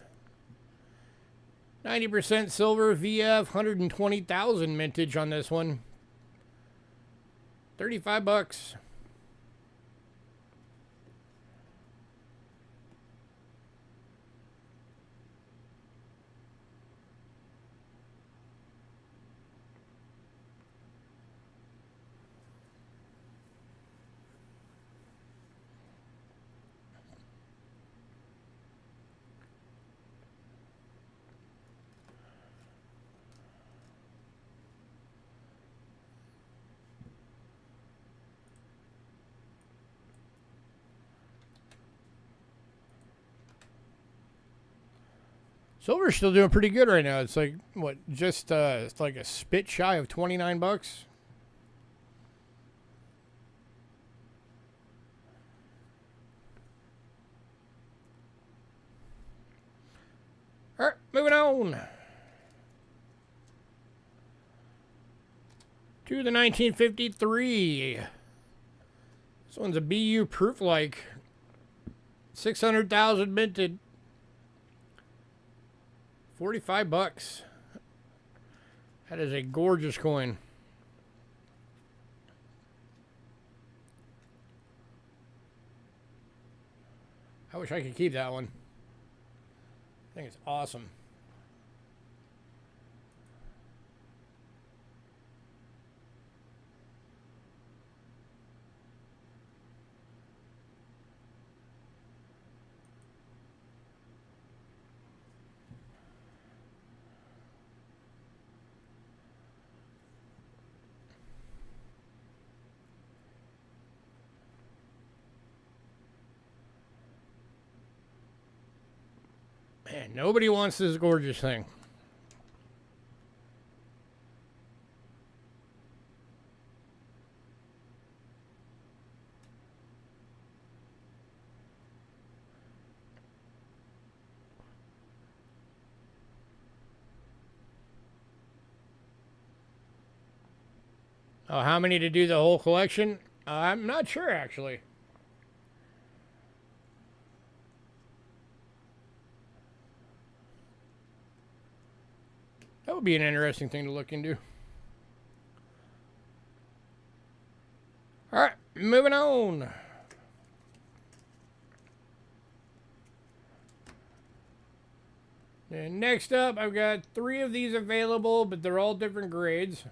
90% silver, VF, 120,000 mintage on this one. 35 bucks. Silver's still doing pretty good right now. It's like, what, just, it's like a spit shy of 29 bucks. All right, moving on. To the 1953. This one's a BU proof like. 600,000 minted. 45 bucks. That is a gorgeous coin. I wish I could keep that one. I think it's awesome. Man, nobody wants this gorgeous thing. Oh, how many to do the whole collection? I'm not sure, actually. That would be an interesting thing to look into. All right, moving on. And next up, I've got 3 of these available, but they're all different grades.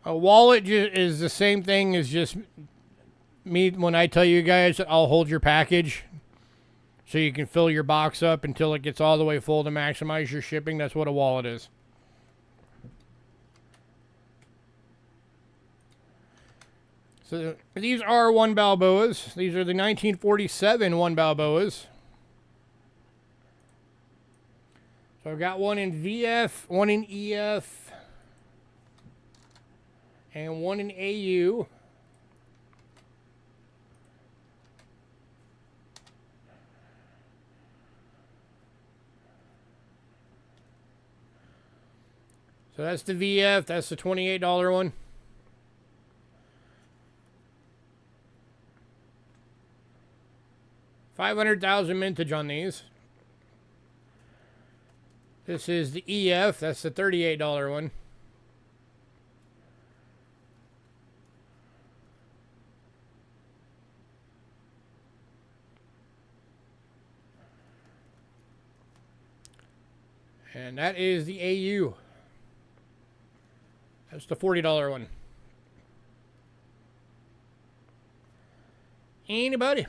A wallet is the same thing as just me when I tell you guys I'll hold your package so you can fill your box up until it gets all the way full to maximize your shipping. That's what a wallet is. So these are 1 Balboas. These are the 1947 1 Balboas. So I've got one in VF, one in EF, and one in AU. So that's the VF, that's the $28 one. $500,000 mintage on these. This is the EF, that's the $38 one. And that is the AU. That's the $40 one. Anybody?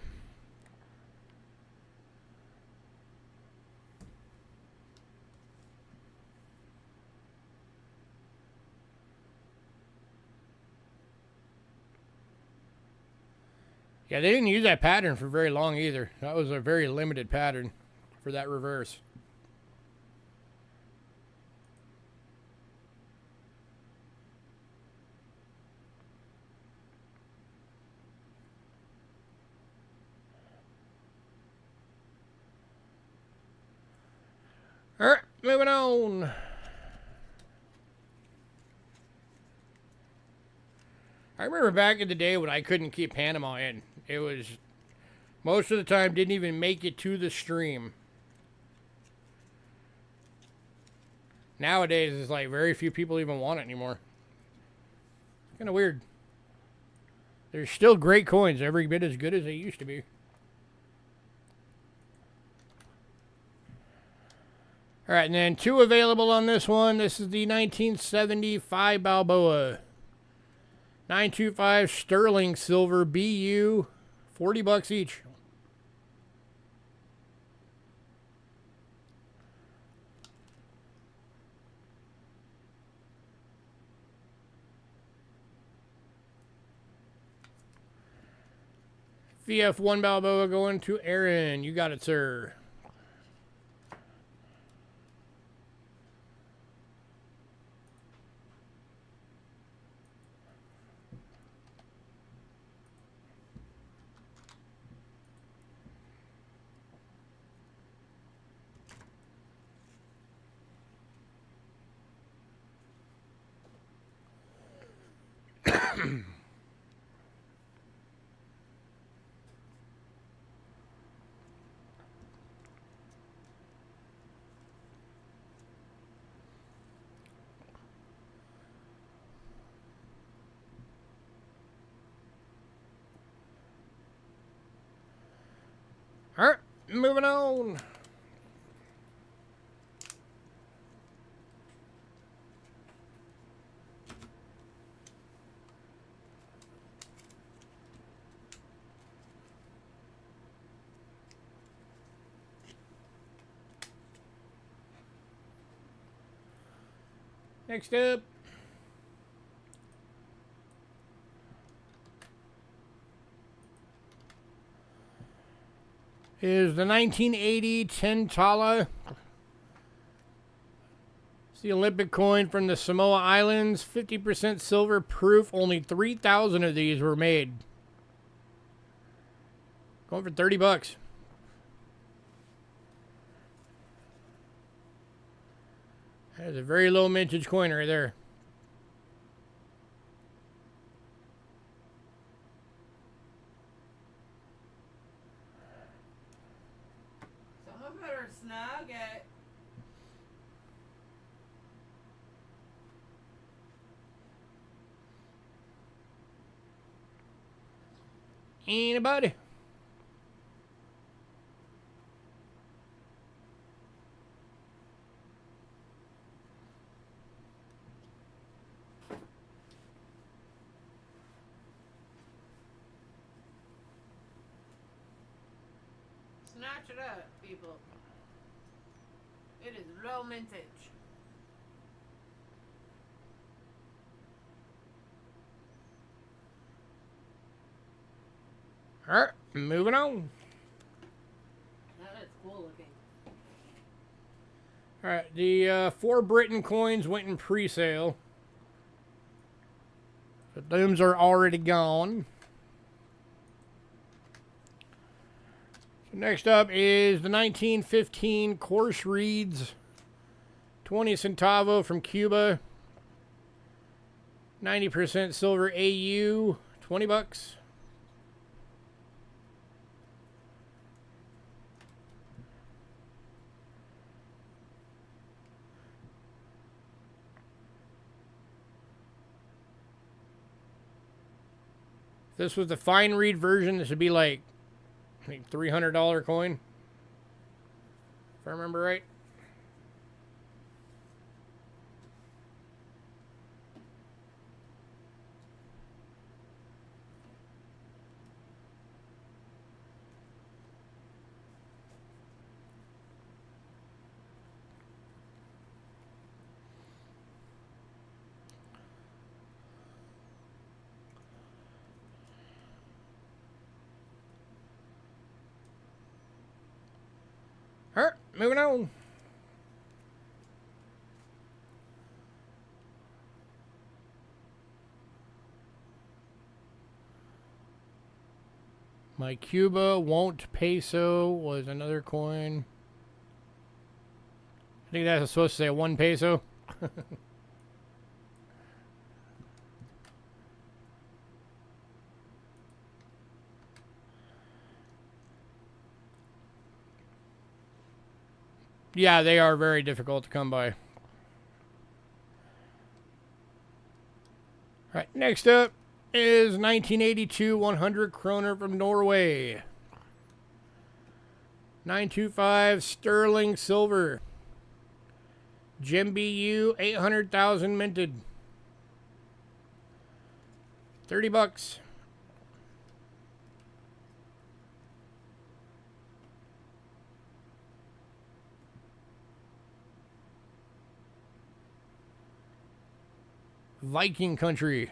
Yeah, they didn't use that pattern for very long either. That was a very limited pattern for that reverse. All right, moving on. I remember back in the day when I couldn't keep Panama in. It was, most of the time, didn't even make it to the stream. Nowadays, it's like very few people even want it anymore. It's kind of weird. There's still great coins, every bit as good as they used to be. All right, and then 2 available on this one. This is the 1975 Balboa. 925 sterling silver BU, $40 each. VF1 Balboa going to Aaron. You got it, sir. Alright, moving on. Next up is the 1980 $10. It's the Olympic coin from the Samoa Islands. 50% silver proof. Only 3,000 of these were made. Going for $30. That is a very low mintage coin right there. Someone better snag it. Anybody? Snatch it up, people. It is low mintage. Alright, moving on. That is cool looking. Alright, the 4 Britain coins went in pre-sale. But those are already gone. So next up is the 1915 Course Reeds 20 centavo from Cuba. 90% silver AU, $20. If this was the fine reed version, this would be like, I think, $300 coin. If I remember right. Alright, moving on. My Cuba won't peso was another coin. I think that's supposed to say 1 peso. Yeah, they are very difficult to come by. Alright, next up is 1982 100 kroner from Norway. 925 sterling silver. Gem BU 800,000 minted. $30. Viking country.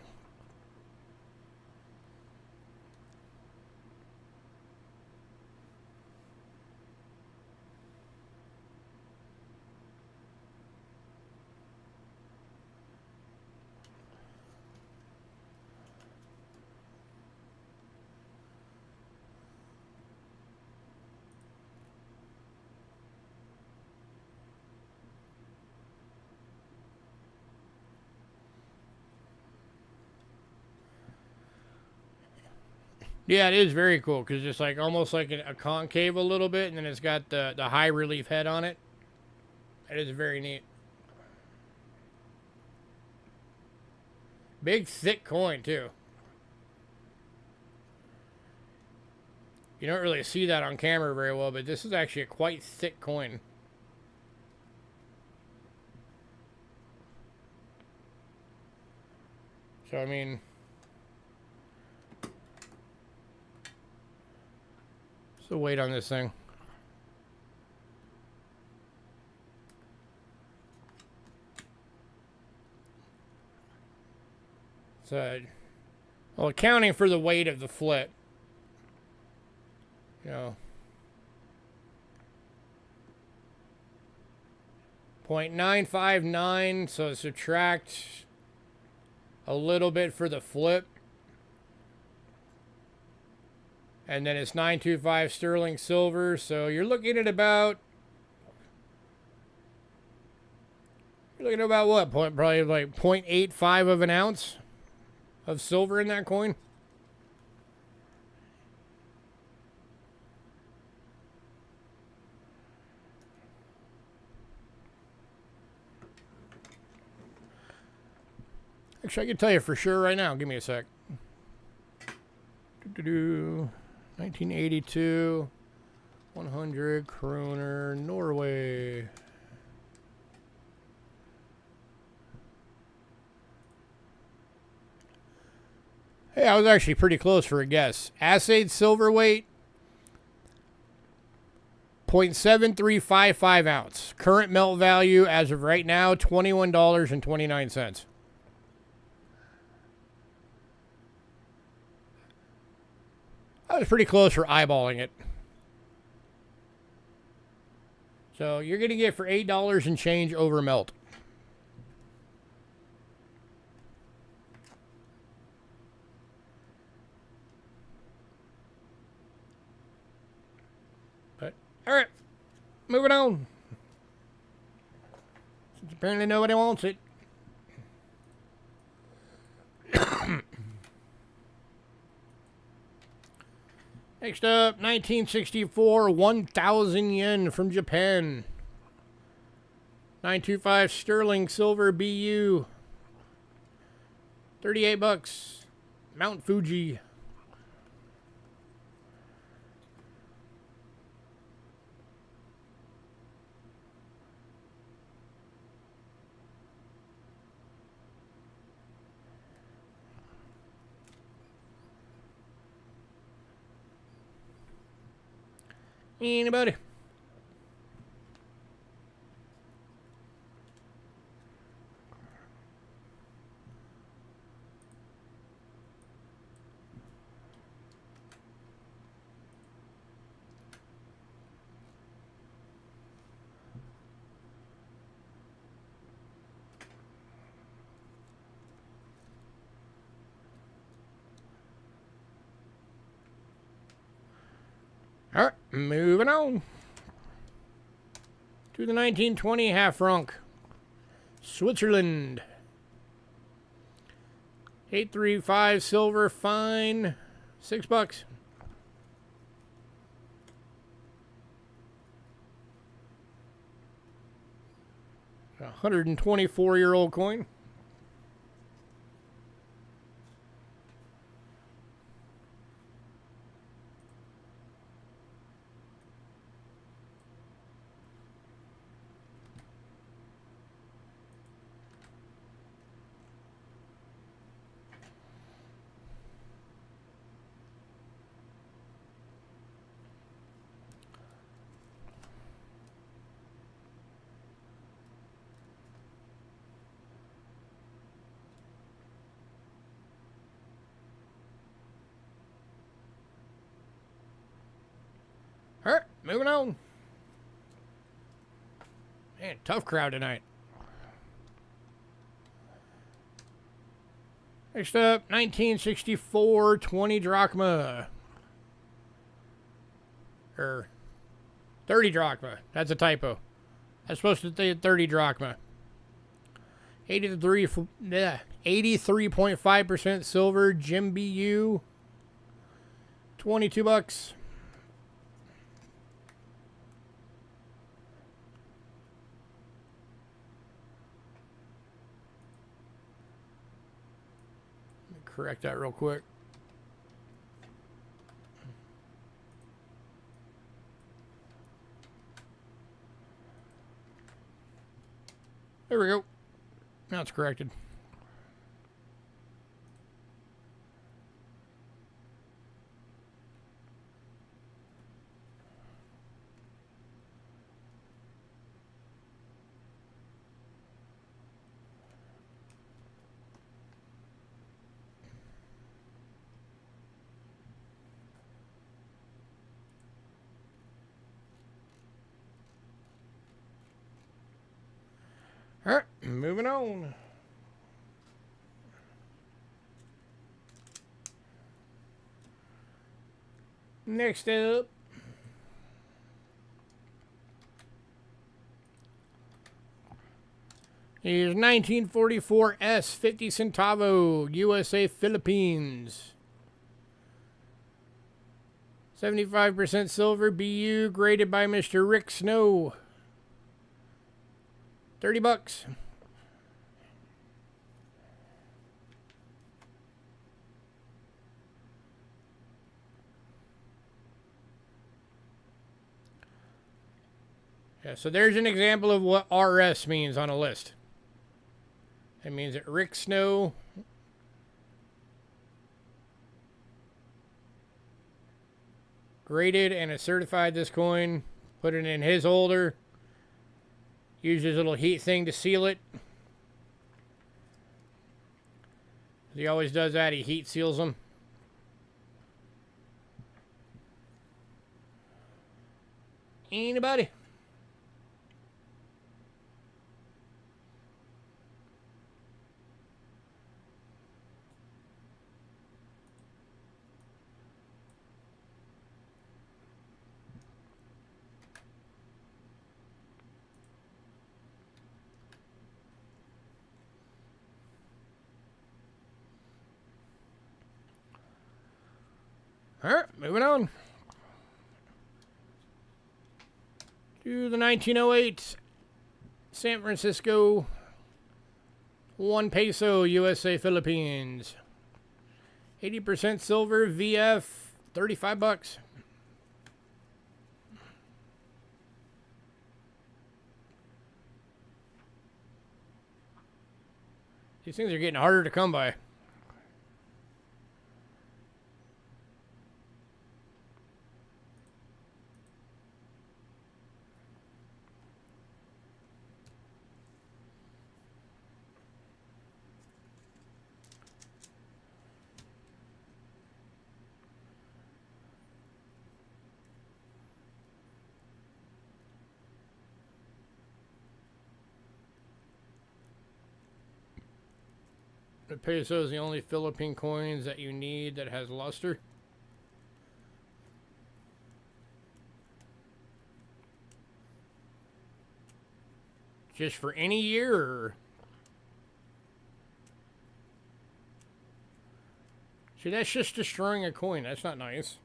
Yeah, it is very cool because it's like almost like a concave a little bit, and then it's got the high relief head on it. It is very neat. Big thick coin too. You don't really see that on camera very well, but this is actually a quite thick coin. So, I mean, what's the weight on this thing? So, well, accounting for the weight of the flip, you know, 0.959, so subtract a little bit for the flip. And then it's 925 sterling silver, so you're looking at about what? Probably like 0.85 of an ounce of silver in that coin. Actually, I can tell you for sure right now. Give me a sec. 1982, 100 kroner, Norway. Hey, I was actually pretty close for a guess. Assayed silver weight, 0.7355 ounce. Current melt value as of right now, $21.29. I was pretty close for eyeballing it. So you're going to get for $8 and change over melt. But, all right, moving on. Since apparently nobody wants it. Next up, 1964, 1,000 yen from Japan. 925 sterling silver BU. 38 bucks. Mount Fuji. Anybody? All right, moving on to the 1920 half franc, Switzerland. 835 silver fine, $6. 124-year-old coin. All right, moving on. Man, tough crowd tonight. Next up, 1964, 20 drachma. Or 30 drachma. That's a typo. That's supposed to say 30 drachma. 83.5% silver, Jim BU. 22 bucks. Correct that real quick. There we go. Now it's corrected. All right, moving on. Next up is 1944 S 50 centavo USA Philippines. 75% silver BU graded by Mr. Rick Snow. $30. Yeah, so there's an example of what RS means on a list. It means that Rick Snow graded and has certified this coin, put it in his holder, used his little heat thing to seal it. He always does that, he heat seals them. Anybody? All right, moving on to the 1908 San Francisco 1 peso USA Philippines. 80% silver VF, $35. These things are getting harder to come by. The peso is the only Philippine coins that you need that has luster. Just for any year, or? See, that's just destroying a coin. That's not nice.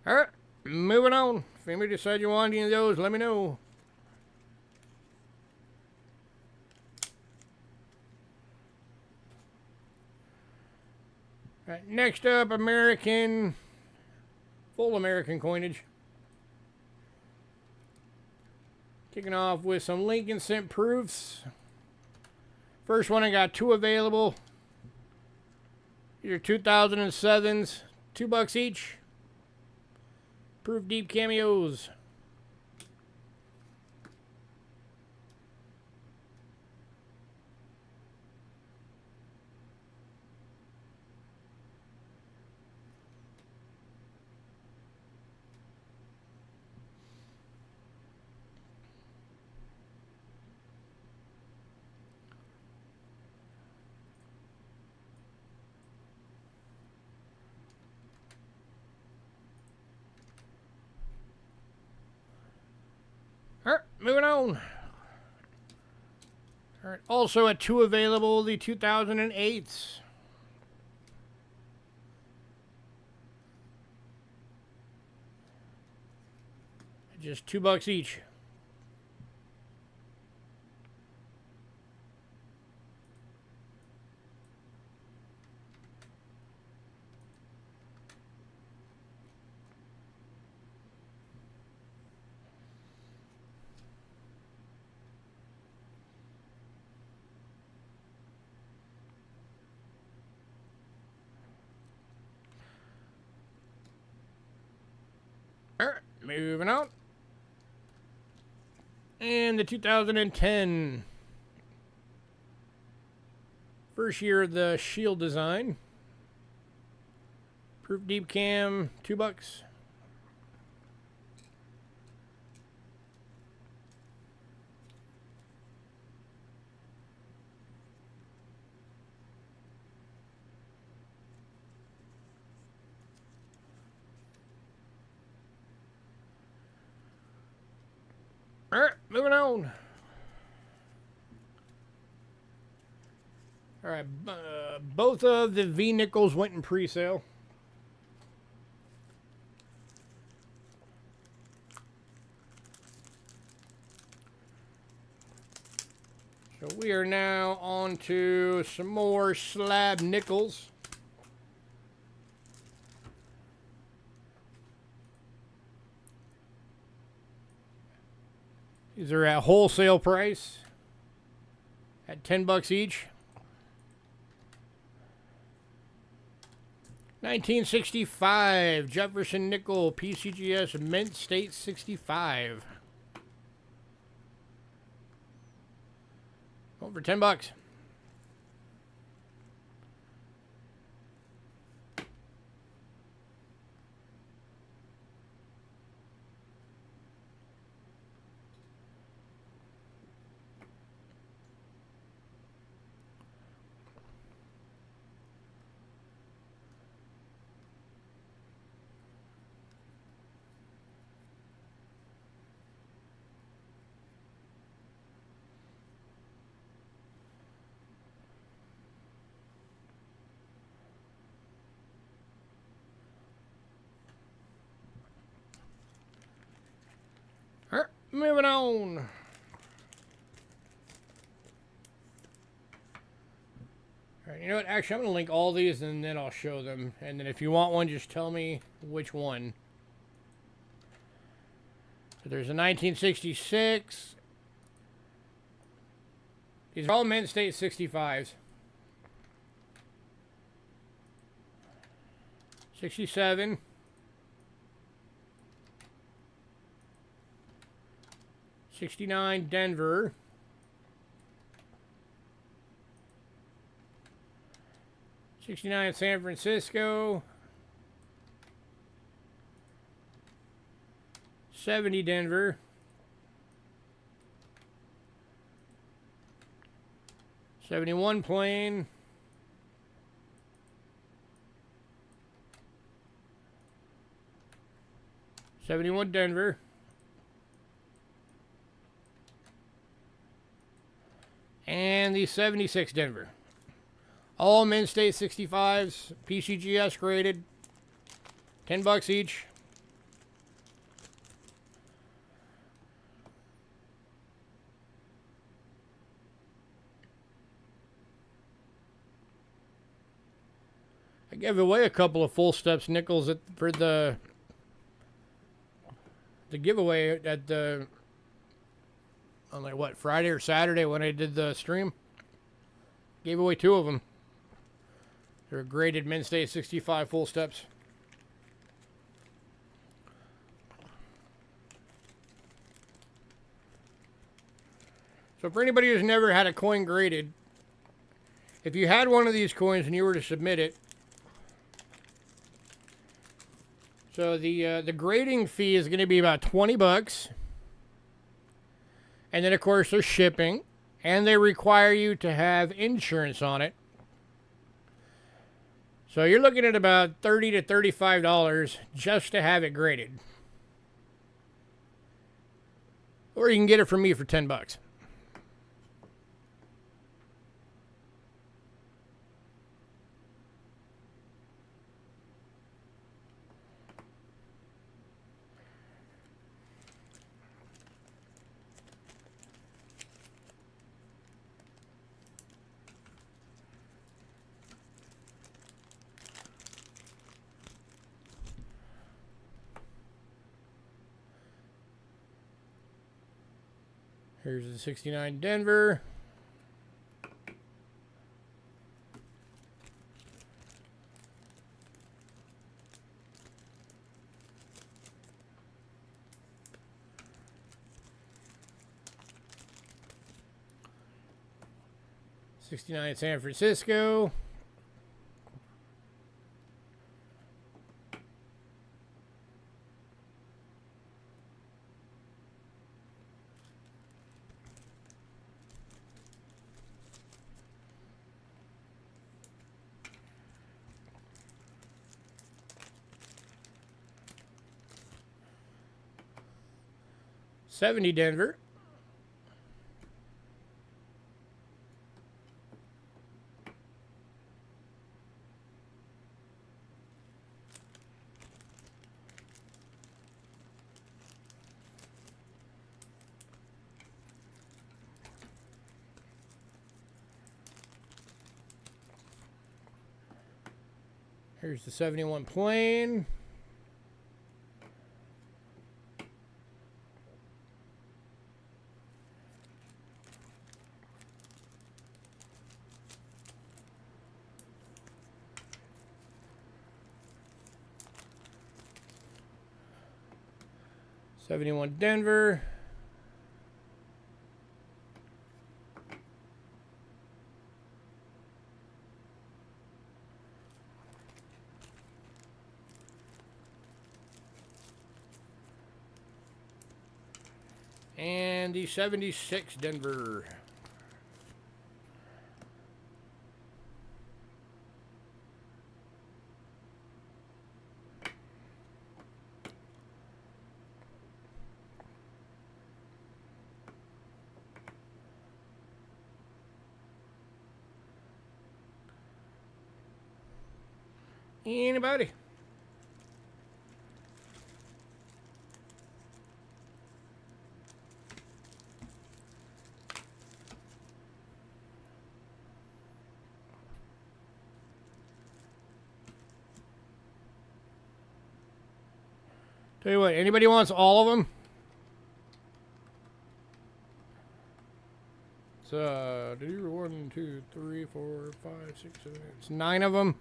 Alright, moving on. If anybody decides you want any of those, let me know. Right, next up, American, full American coinage. Kicking off with some Lincoln cent proofs. First one, I got 2 available. These are 2007s, $2 each. Proof deep cameos. Alright, moving on. Alright, also at 2 available, the 2008s. Just $2 each. Alright, moving on. And the 2010. First year of the shield design. Proof deep cam, $2. Alright, moving on. Alright, both of the V nickels went in pre-sale. So we are now on to some more slab nickels. These are at wholesale price at $10 each. 1965 Jefferson nickel PCGS Mint State 65. Over $10. Alright, moving on. Alright, you know what? Actually, I'm going to link all these and then I'll show them. And then if you want one, just tell me which one. So there's a 1966. These are all Mint State 65s. 67. 69 Denver. 69 San Francisco. 70 Denver. 71 Plain. 71 Denver. And the 76 Denver. All Mint State 65s, PCGS graded, $10 each. I gave away a couple of full steps nickels for the giveaway at the on like what, Friday or Saturday when I did the stream. Gave away 2 of them. They're graded Mint State 65 full steps. So for anybody who's never had a coin graded, if you had one of these coins and you were to submit it, so the grading fee is going to be about $20. And then, of course, there's shipping. And they require you to have insurance on it. So you're looking at about $30 to $35 just to have it graded. Or you can get it from me for $10. Here's the 69 Denver. $69 San Francisco. $70 Denver. Here's the 71 plane. $71 Denver. And the 76 Denver. Anybody? Tell you what, anybody wants all of them? It's 1, 2, 3, 4, 5, 6, 7, 8. It's 9 of them.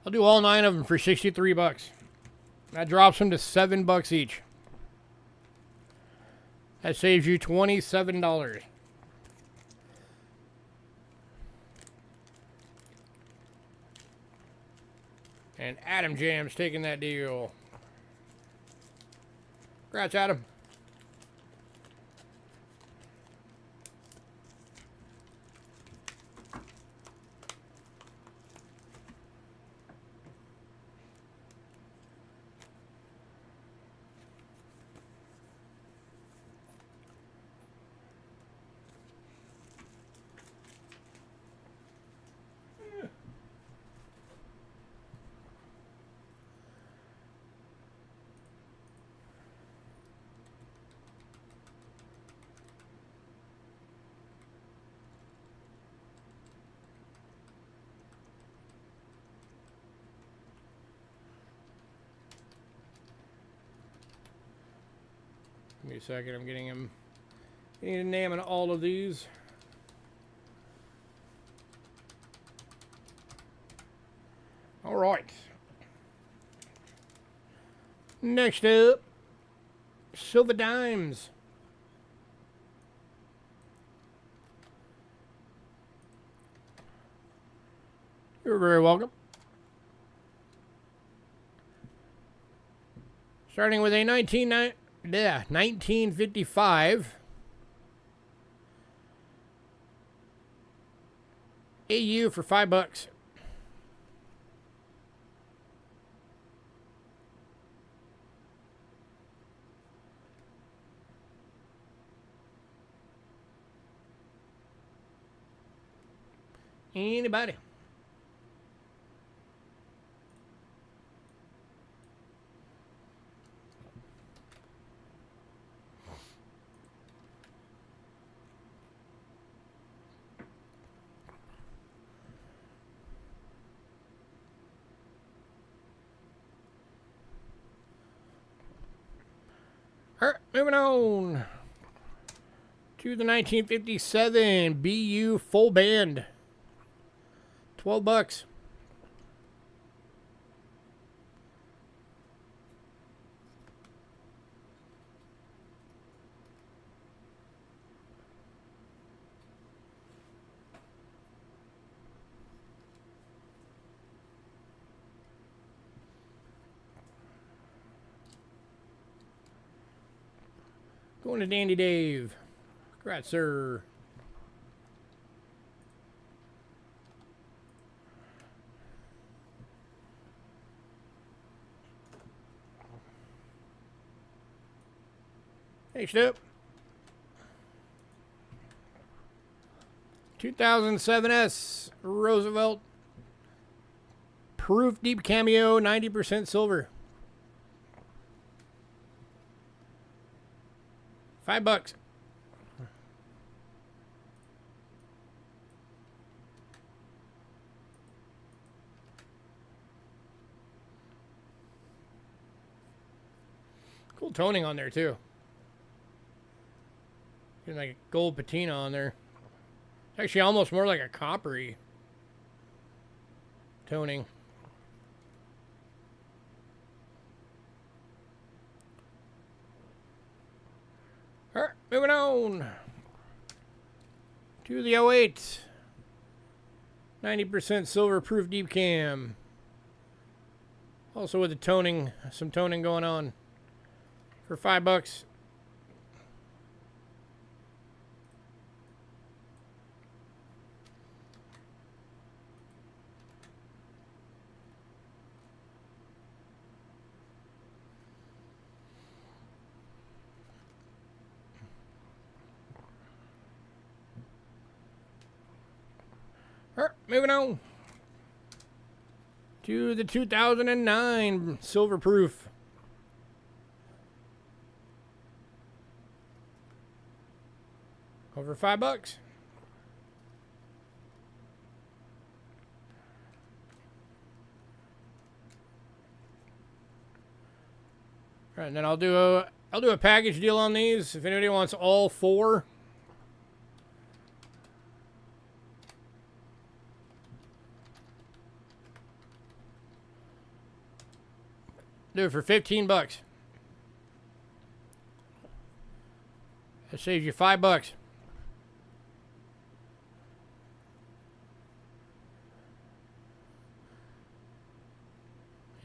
I'll do all 9 of them for $63. That drops them to $7 each. That saves you $27. And Adam Jam's taking that deal. Congrats, Adam. Give me a second, I'm getting him. I need a name on all of these. All right. Next up, Silver Dimes. You're very welcome. Starting with a 1955 AU for $5. Anybody? All right, moving on to the 1957 BU full band. $12. Going to Dandy Dave. Congrats, sir. Next up, 2007S Roosevelt Proof Deep Cameo, 90% silver. $5. Cool toning on there too. Getting like a gold patina on there. It's actually almost more like a coppery toning. Alright, moving on to the 08. 90% silver proof deep cam. Also with the toning, some toning going on for $5. Alright, moving on to the 2009 silver proof. Over $5. All right, and then I'll do a package deal on these if anybody wants all four. Do it for $15. That saves you $5.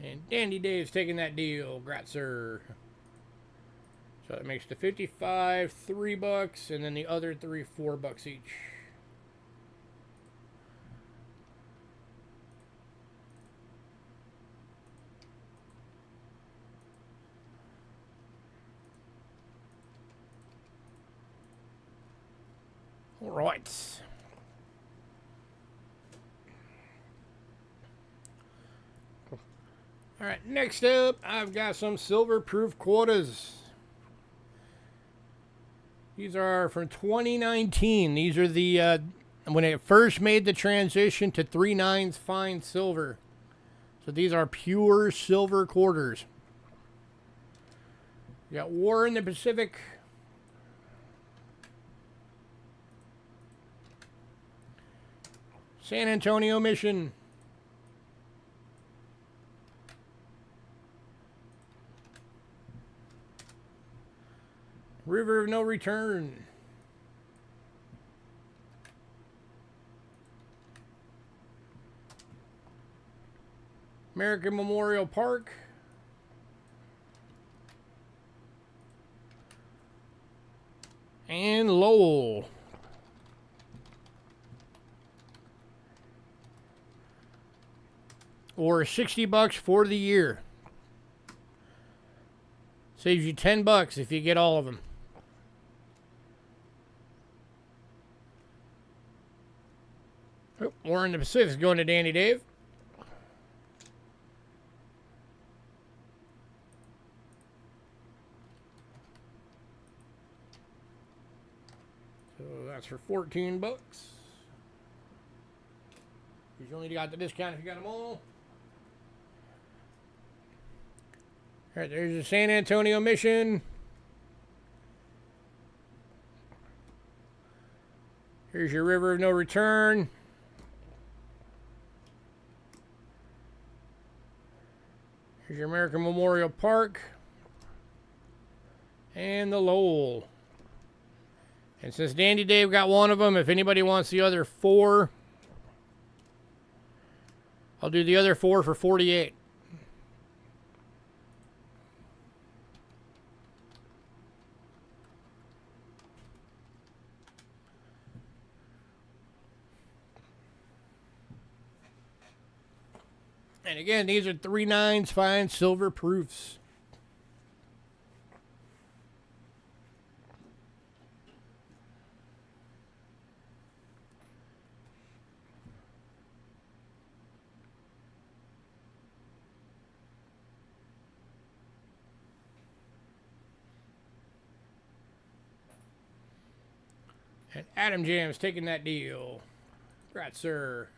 And Dandy Dave's taking that deal. Congrats, sir. So it makes the 55 $3, and then the other three $4 each. All right. All right, next up, I've got some silver proof quotas. These are from 2019. These are the, when it first made the transition to 3/9 fine silver. So these are pure silver quarters. You got War in the Pacific. San Antonio Mission. River of No Return. American Memorial Park. And Lowell. Or $60 for the year. Saves you $10 if you get all of them. Oh, War in the Pacific's going to Dandy Dave. So that's for $14. You only got the discount if you got them all. All right, there's the San Antonio Mission. Here's your River of No Return. Here's your American Memorial Park. And the Lowell. And since Dandy Dave got one of them, if anybody wants the other four, I'll do the other four for $48. And again, these are 3 9s fine silver proofs. And Adam Jam's taking that deal. Congrats, sir.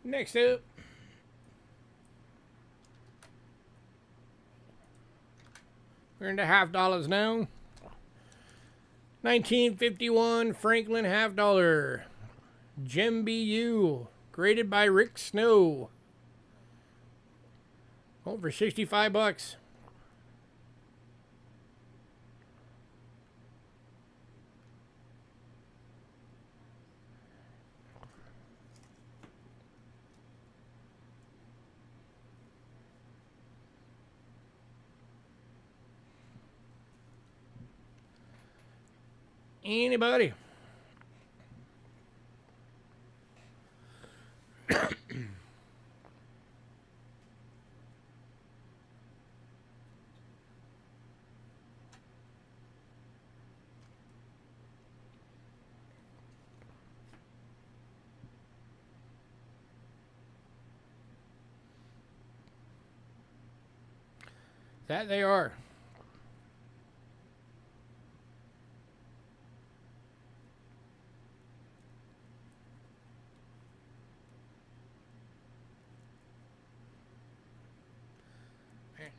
Next up, we're into $half now. 1951 Franklin $half. Gem BU, graded by Rick Snow. Oh, for $65. Anybody? That they are.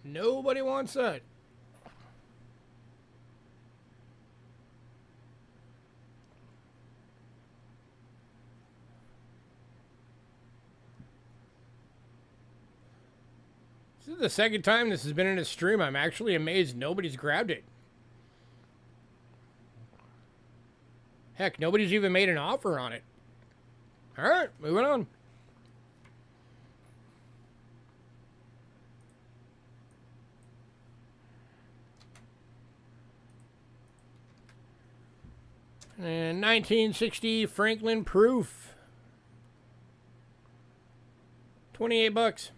Nobody wants that. This is the second time this has been in a stream. I'm actually amazed nobody's grabbed it. Heck, nobody's even made an offer on it. All right, moving on. And 1960 Franklin Proof. $28.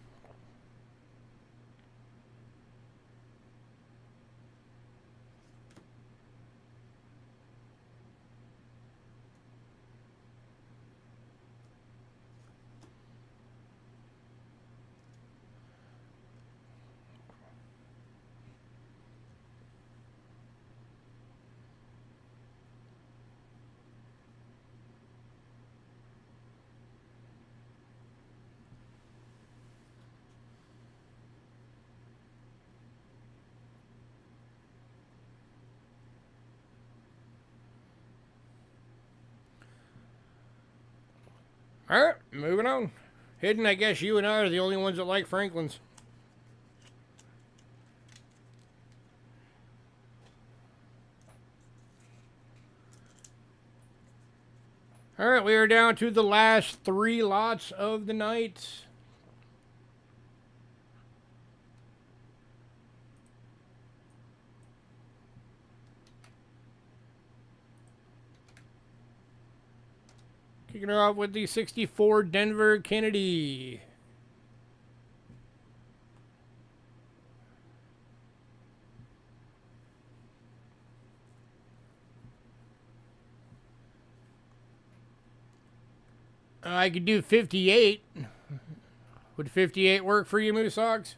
All right, moving on. Hidden, I guess you and I are the only ones that like Franklin's. All right, we are down to the last 3 lots of the night. Kicking her off with the 64 Denver Kennedy. I could do 58. Would 58 work for you, Moose Hogs?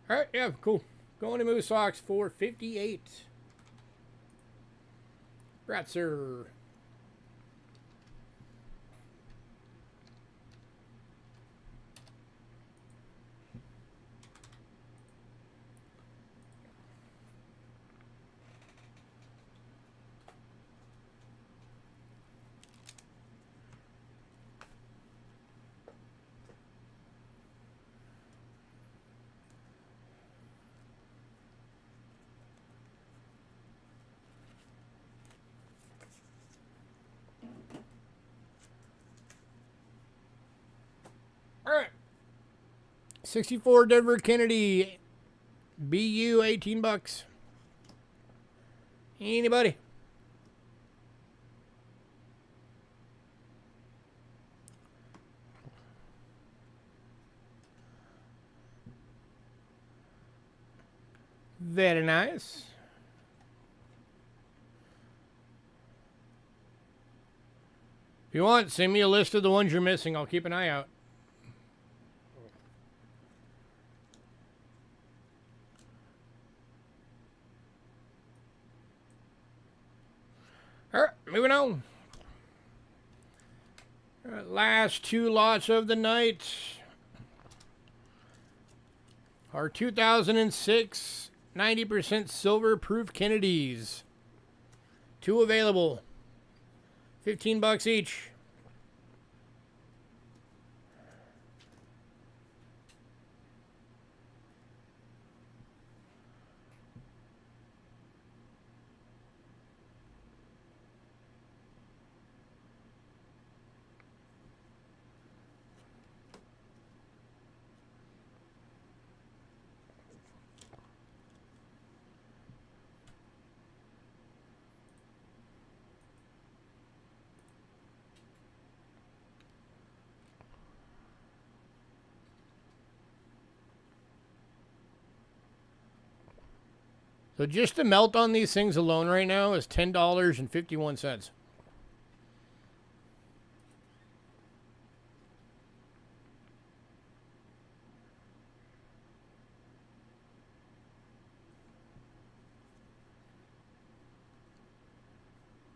All right, yeah, cool. Going to Moose Hogs for 58. Congrats, sir. 64 Denver Kennedy. BU, 18 bucks. Anybody? Very nice. If you want, send me a list of the ones you're missing. I'll keep an eye out. All right, moving on. All right, last two lots of the night. Our 2006 90% silver proof Kennedys. Two available. 15 bucks each. So just the melt on these things alone right now is $10.51.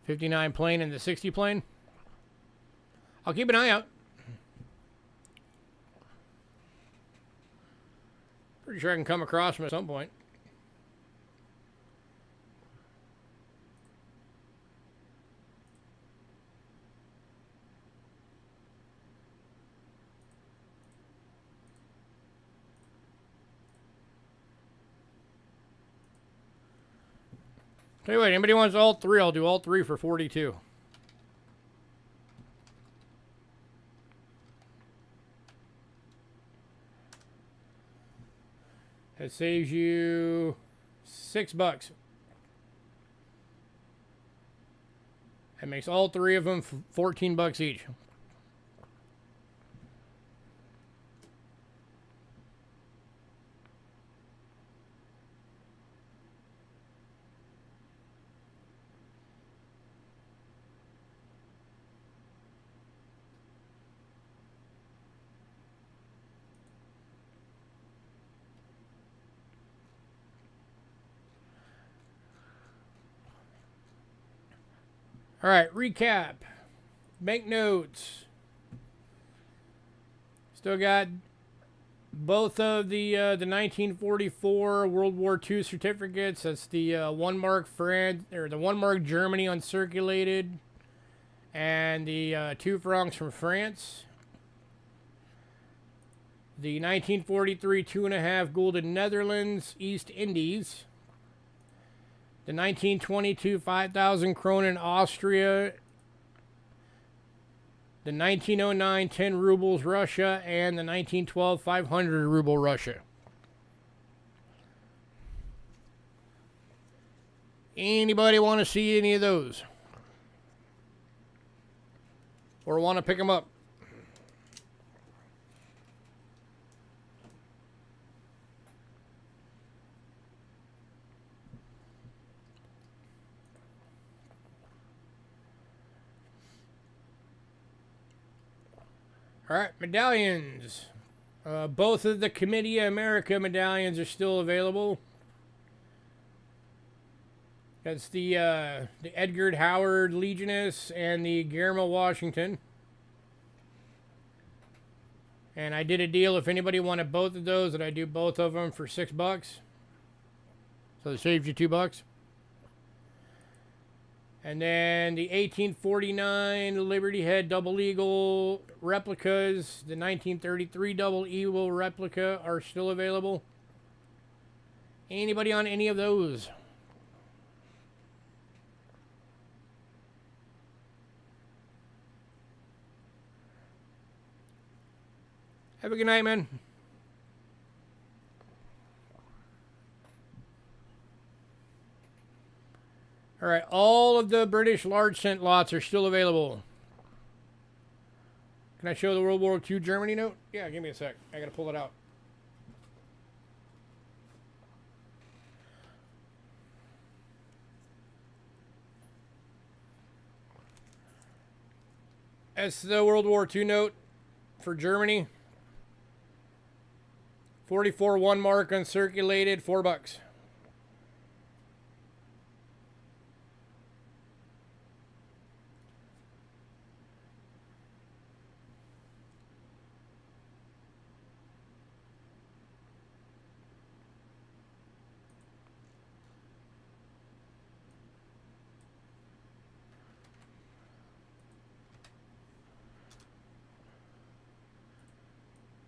$59 plain and the 60 plain. I'll keep an eye out. Pretty sure I can come across them at some point. Tell you what, anybody wants all three, I'll do all three for 42. That saves you $6. That makes all three of them 14 bucks each. All right, recap. Banknotes. Still got both of the 1944 World War II certificates. That's the 1 mark France, or the 1 mark Germany uncirculated, and the 2 francs from France. The 1943 2.5 gulden Netherlands East Indies. The 1922 5,000 Kronen Austria, the 1909 10 rubles Russia, and the 1912 500 ruble Russia. Anybody want to see any of those? Or want to pick them up? All right, medallions. Both of the Committee America medallions are still available. That's the Edgar Howard Legionist and the Guillermo Washington. And I did a deal if anybody wanted both of those, that I do both of them for $6. So it saves you $2. And then the 1849 Liberty Head Double Eagle replicas, the 1933 Double Eagle replica are still available. Anybody on any of those? Have a good night, man. All right, all of the British large cent lots are still available. Can I show the World War II Germany note? Yeah, give me a sec. I gotta pull it out. That's the World War II note for Germany. 44.1 mark uncirculated, $4.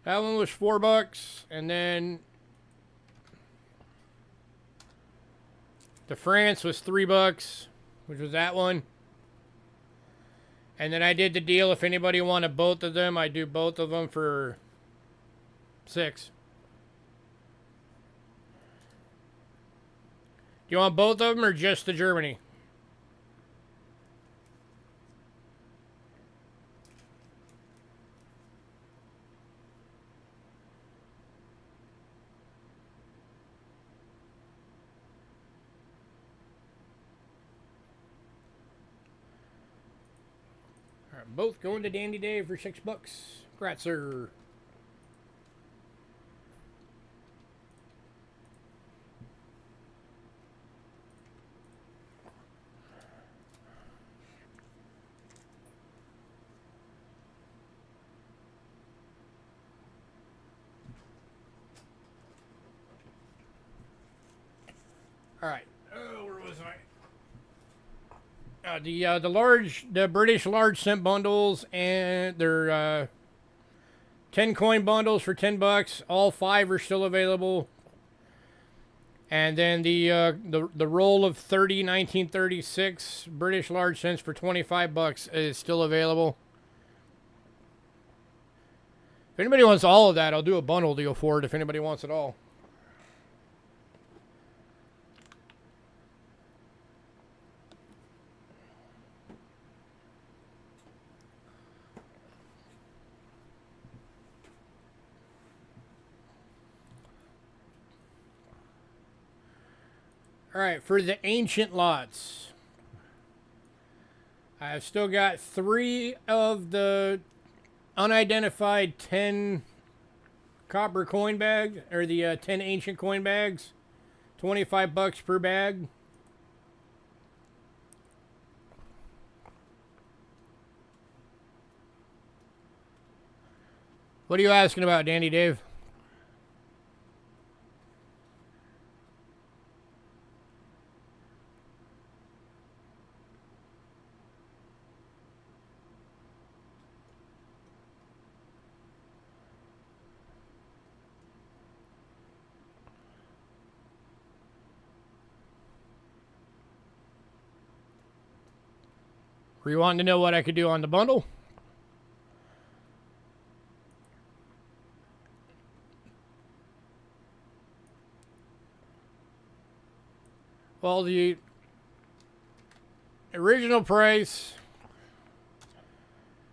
That one was $4, and then the France was $3, which was that one. And then I did the deal. If anybody wanted both of them, I do both of them for $6. Do you want both of them or just the Germany? Both going to Dandy Dave for $6. Congrats, sir. All right. Oh, where was I? The British large cent bundles, and they're 10 coin bundles for $10. All 5 are still available. And then the roll of 30 1936 British large cents for $25 is still available. If anybody wants all of that, I'll do a bundle deal for it if anybody wants it all. All right, for the ancient lots, I've still got 3 of the unidentified 10 copper coin bags, or the 10 ancient coin bags, $25 per bag. What are you asking about, Dandy Dave? Were you wanting to know what I could do on the bundle? Well, the original price,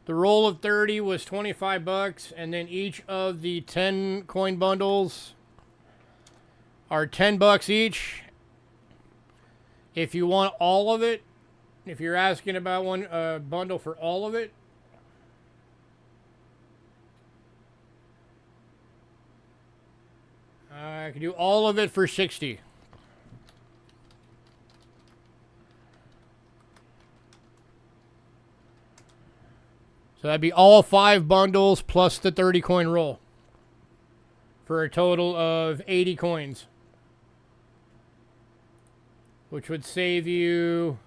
the roll of 30 was $25, and then each of the 10 coin bundles are $10 each. If you want all of it, if you're asking about one bundle for all of it, I can do all of it for $60. So that'd be all 5 bundles plus the 30 coin roll for a total of 80 coins, which would save you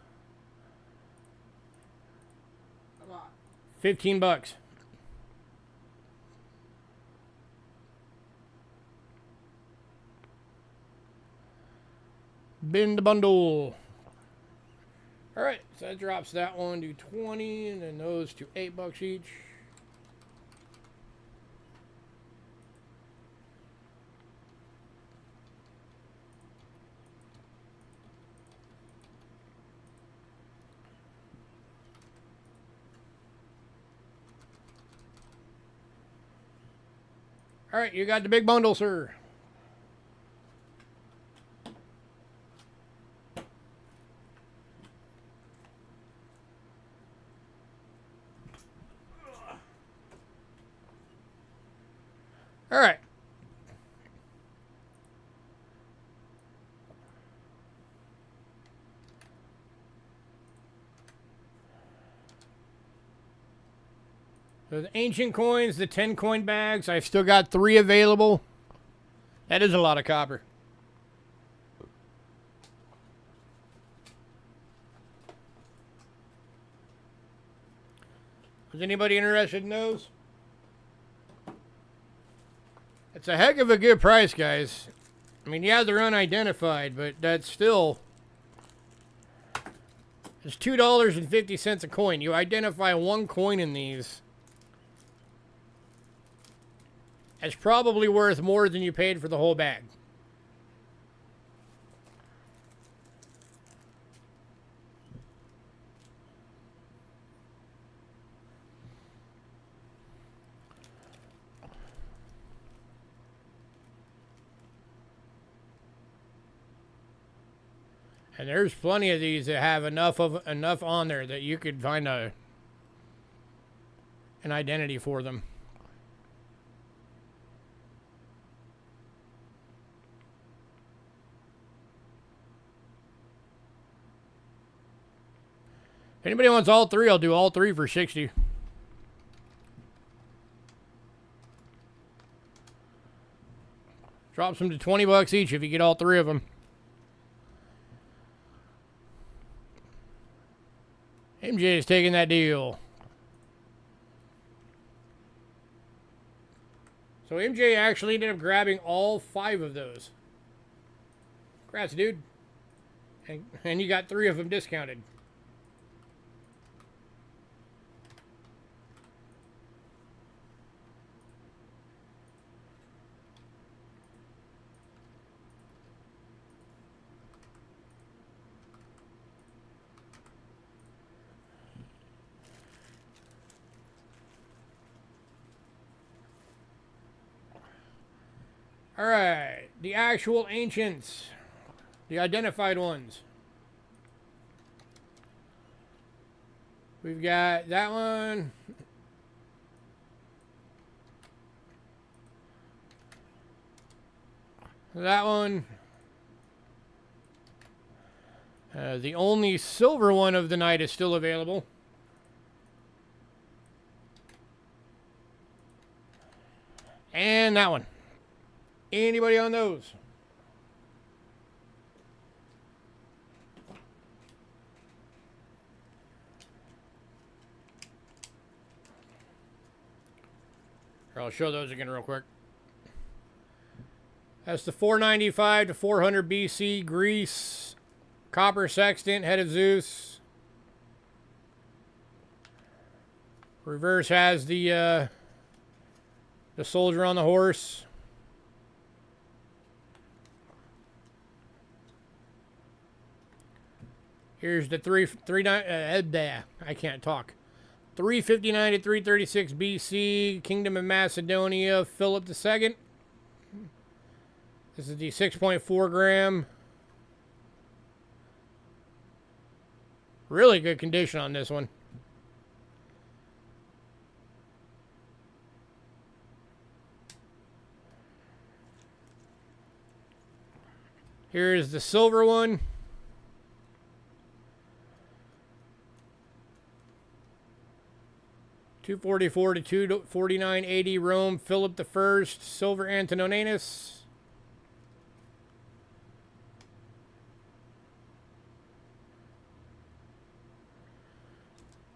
$15. Bin the bundle. All right, so that drops that one to 20, and then those to $8 each. All right, you got the big bundle, sir. All right. So the ancient coins, the 10 coin bags, I've still got 3 available. That is a lot of copper. Is anybody interested in those? It's a heck of a good price, guys. I mean, yeah, they're unidentified, but that's still... It's $2.50 a coin. You identify 1 coin in these. It's probably worth more than you paid for the whole bag. And there's plenty of these that have enough on there that you could find an identity for them. If anybody wants all 3, I'll do all 3 for 60. Drops them to 20 bucks each if you get all 3 of them. MJ is taking that deal. So MJ actually ended up grabbing all 5 of those. Congrats, dude. And you got 3 of them discounted. All right, the actual ancients, the identified ones. We've got that one. That one. The only silver one of the night is still available. And that one. Anybody on those? Here, I'll show those again real quick. That's the 495 to 400 BC Greece copper sextant, head of Zeus. Reverse has the soldier on the horse. Here's the I can't talk. 359 to 336 BC, Kingdom of Macedonia, Philip II. This is the 6.4 gram. Really good condition on this one. Here's the silver one. $244 to $249.80 Rome, Philip I, silver Antoninus.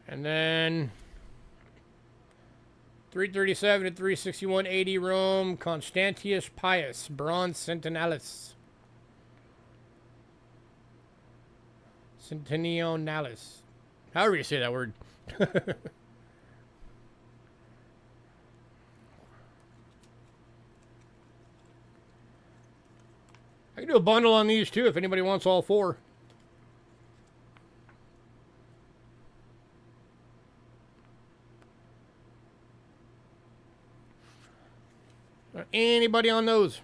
And then 337 to 361.80 Rome, Constantius Pius, bronze Centenalis. Centenionalis. However you say that word. I can do a bundle on these too if anybody wants all 4. Anybody on those?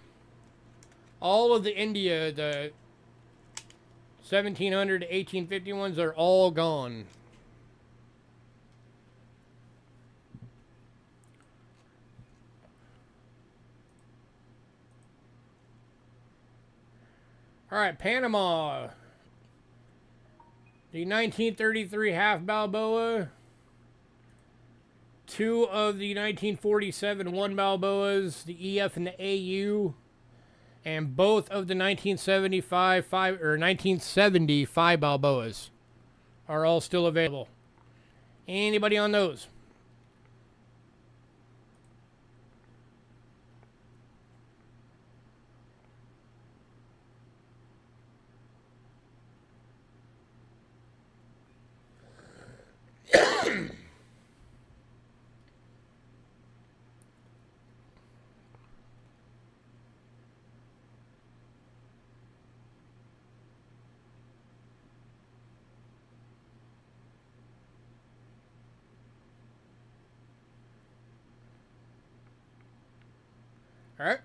All of the India, the 1700 to 1850 ones are all gone. All right, Panama. The 1933 half Balboa. 2 of the 1947 1 Balboas, the EF and the AU. And both of the 1975 Balboas are all still available. Anybody on those? All right.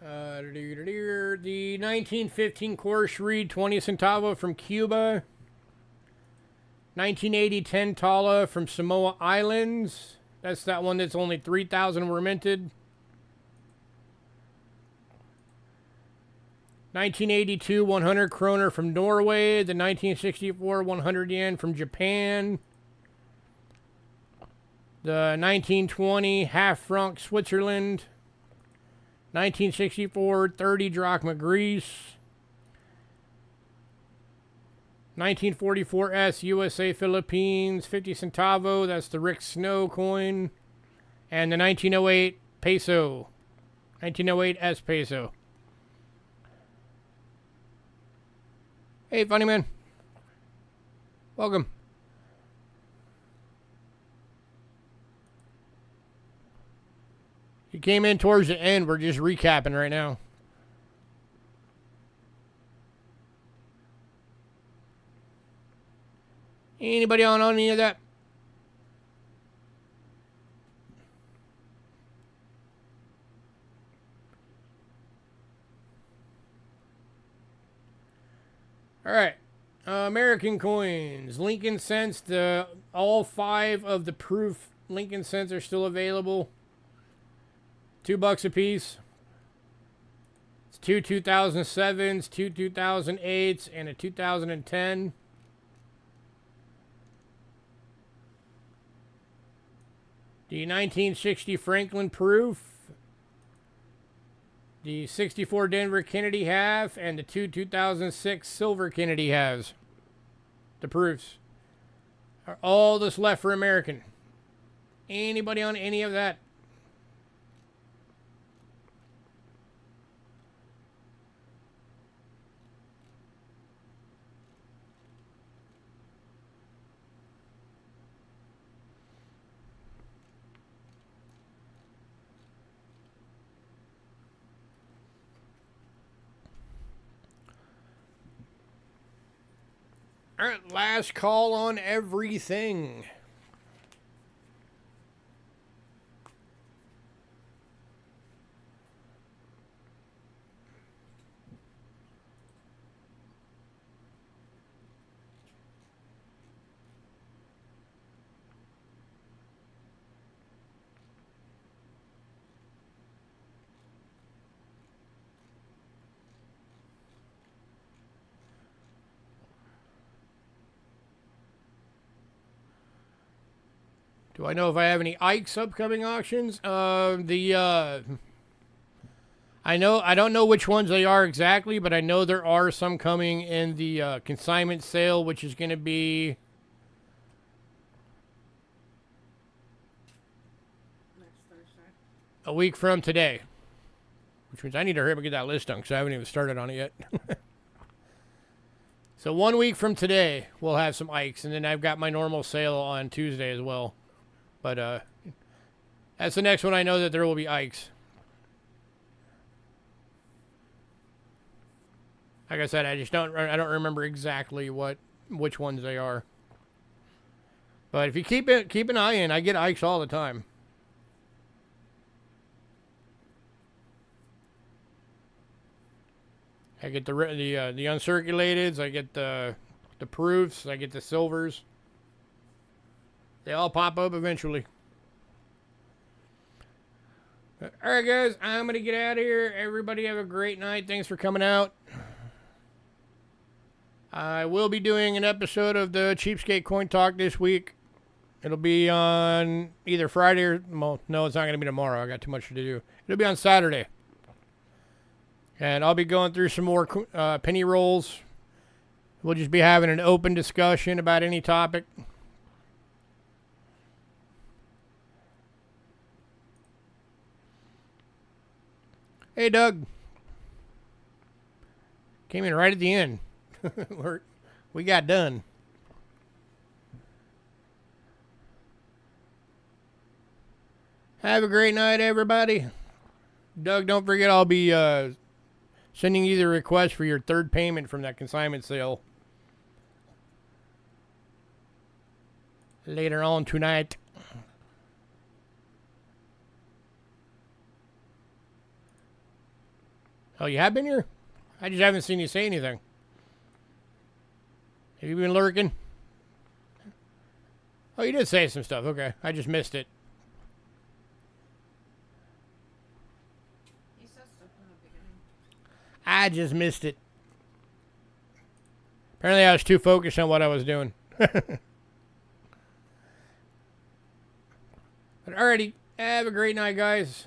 The 1915 course read 20 centavo from Cuba. 1980 10 Tala from Samoa Islands. That's that one that's only 3,000 were minted. 1982 100 kroner from Norway. The 1964 100 yen from Japan. The 1920 half franc Switzerland. 1964 30 drachma Greece. 1944 S USA Philippines 50 centavo. That's the Rick Snow coin. And the 1908 peso. 1908 S peso. Hey, funny man. Welcome. You came in towards the end. We're just recapping right now. Anybody on any of that? All right. American coins. Lincoln cents. All 5 of the proof Lincoln cents are still available. $2 a piece. It's 2 2007s, 2 2008s, and a 2010. The 1960 Franklin proof. The 64 Denver Kennedy half, and the 2 2006 Silver Kennedy halves. The proofs are all that's left for American. Anybody on any of that? All right, last call on everything. Do I know if I have any Ike's upcoming auctions? I don't know which ones they are exactly, but I know there are some coming in the consignment sale, which is going to be Next Thursday. a week from today. Which means I need to hurry up and get that list done because I haven't even started on it yet. So 1 week from today, we'll have some Ike's, and then I've got my normal sale on Tuesday as well. But that's the next one I know that there will be Ike's. Like I said, I don't remember exactly which ones they are. But if you keep an eye in, I get Ike's all the time. I get the uncirculateds. I get the proofs. I get the silvers. They all pop up eventually. All right, guys. I'm going to get out of here. Everybody have a great night. Thanks for coming out. I will be doing an episode of the Cheapskate Coin Talk this week. It'll be on either Friday or... Well, no, it's not going to be tomorrow. I got too much to do. It'll be on Saturday. And I'll be going through some more penny rolls. We'll just be having an open discussion about any topic. Hey, Doug. Came in right at the end. We got done. Have a great night, everybody. Doug, don't forget I'll be sending you the request for your third payment from that consignment sale later on tonight. Oh, you have been here? I just haven't seen you say anything. Have you been lurking? Oh, you did say some stuff. Okay, I just missed it. He said stuff in the beginning. I just missed it. Apparently I was too focused on what I was doing. But alrighty, have a great night, guys.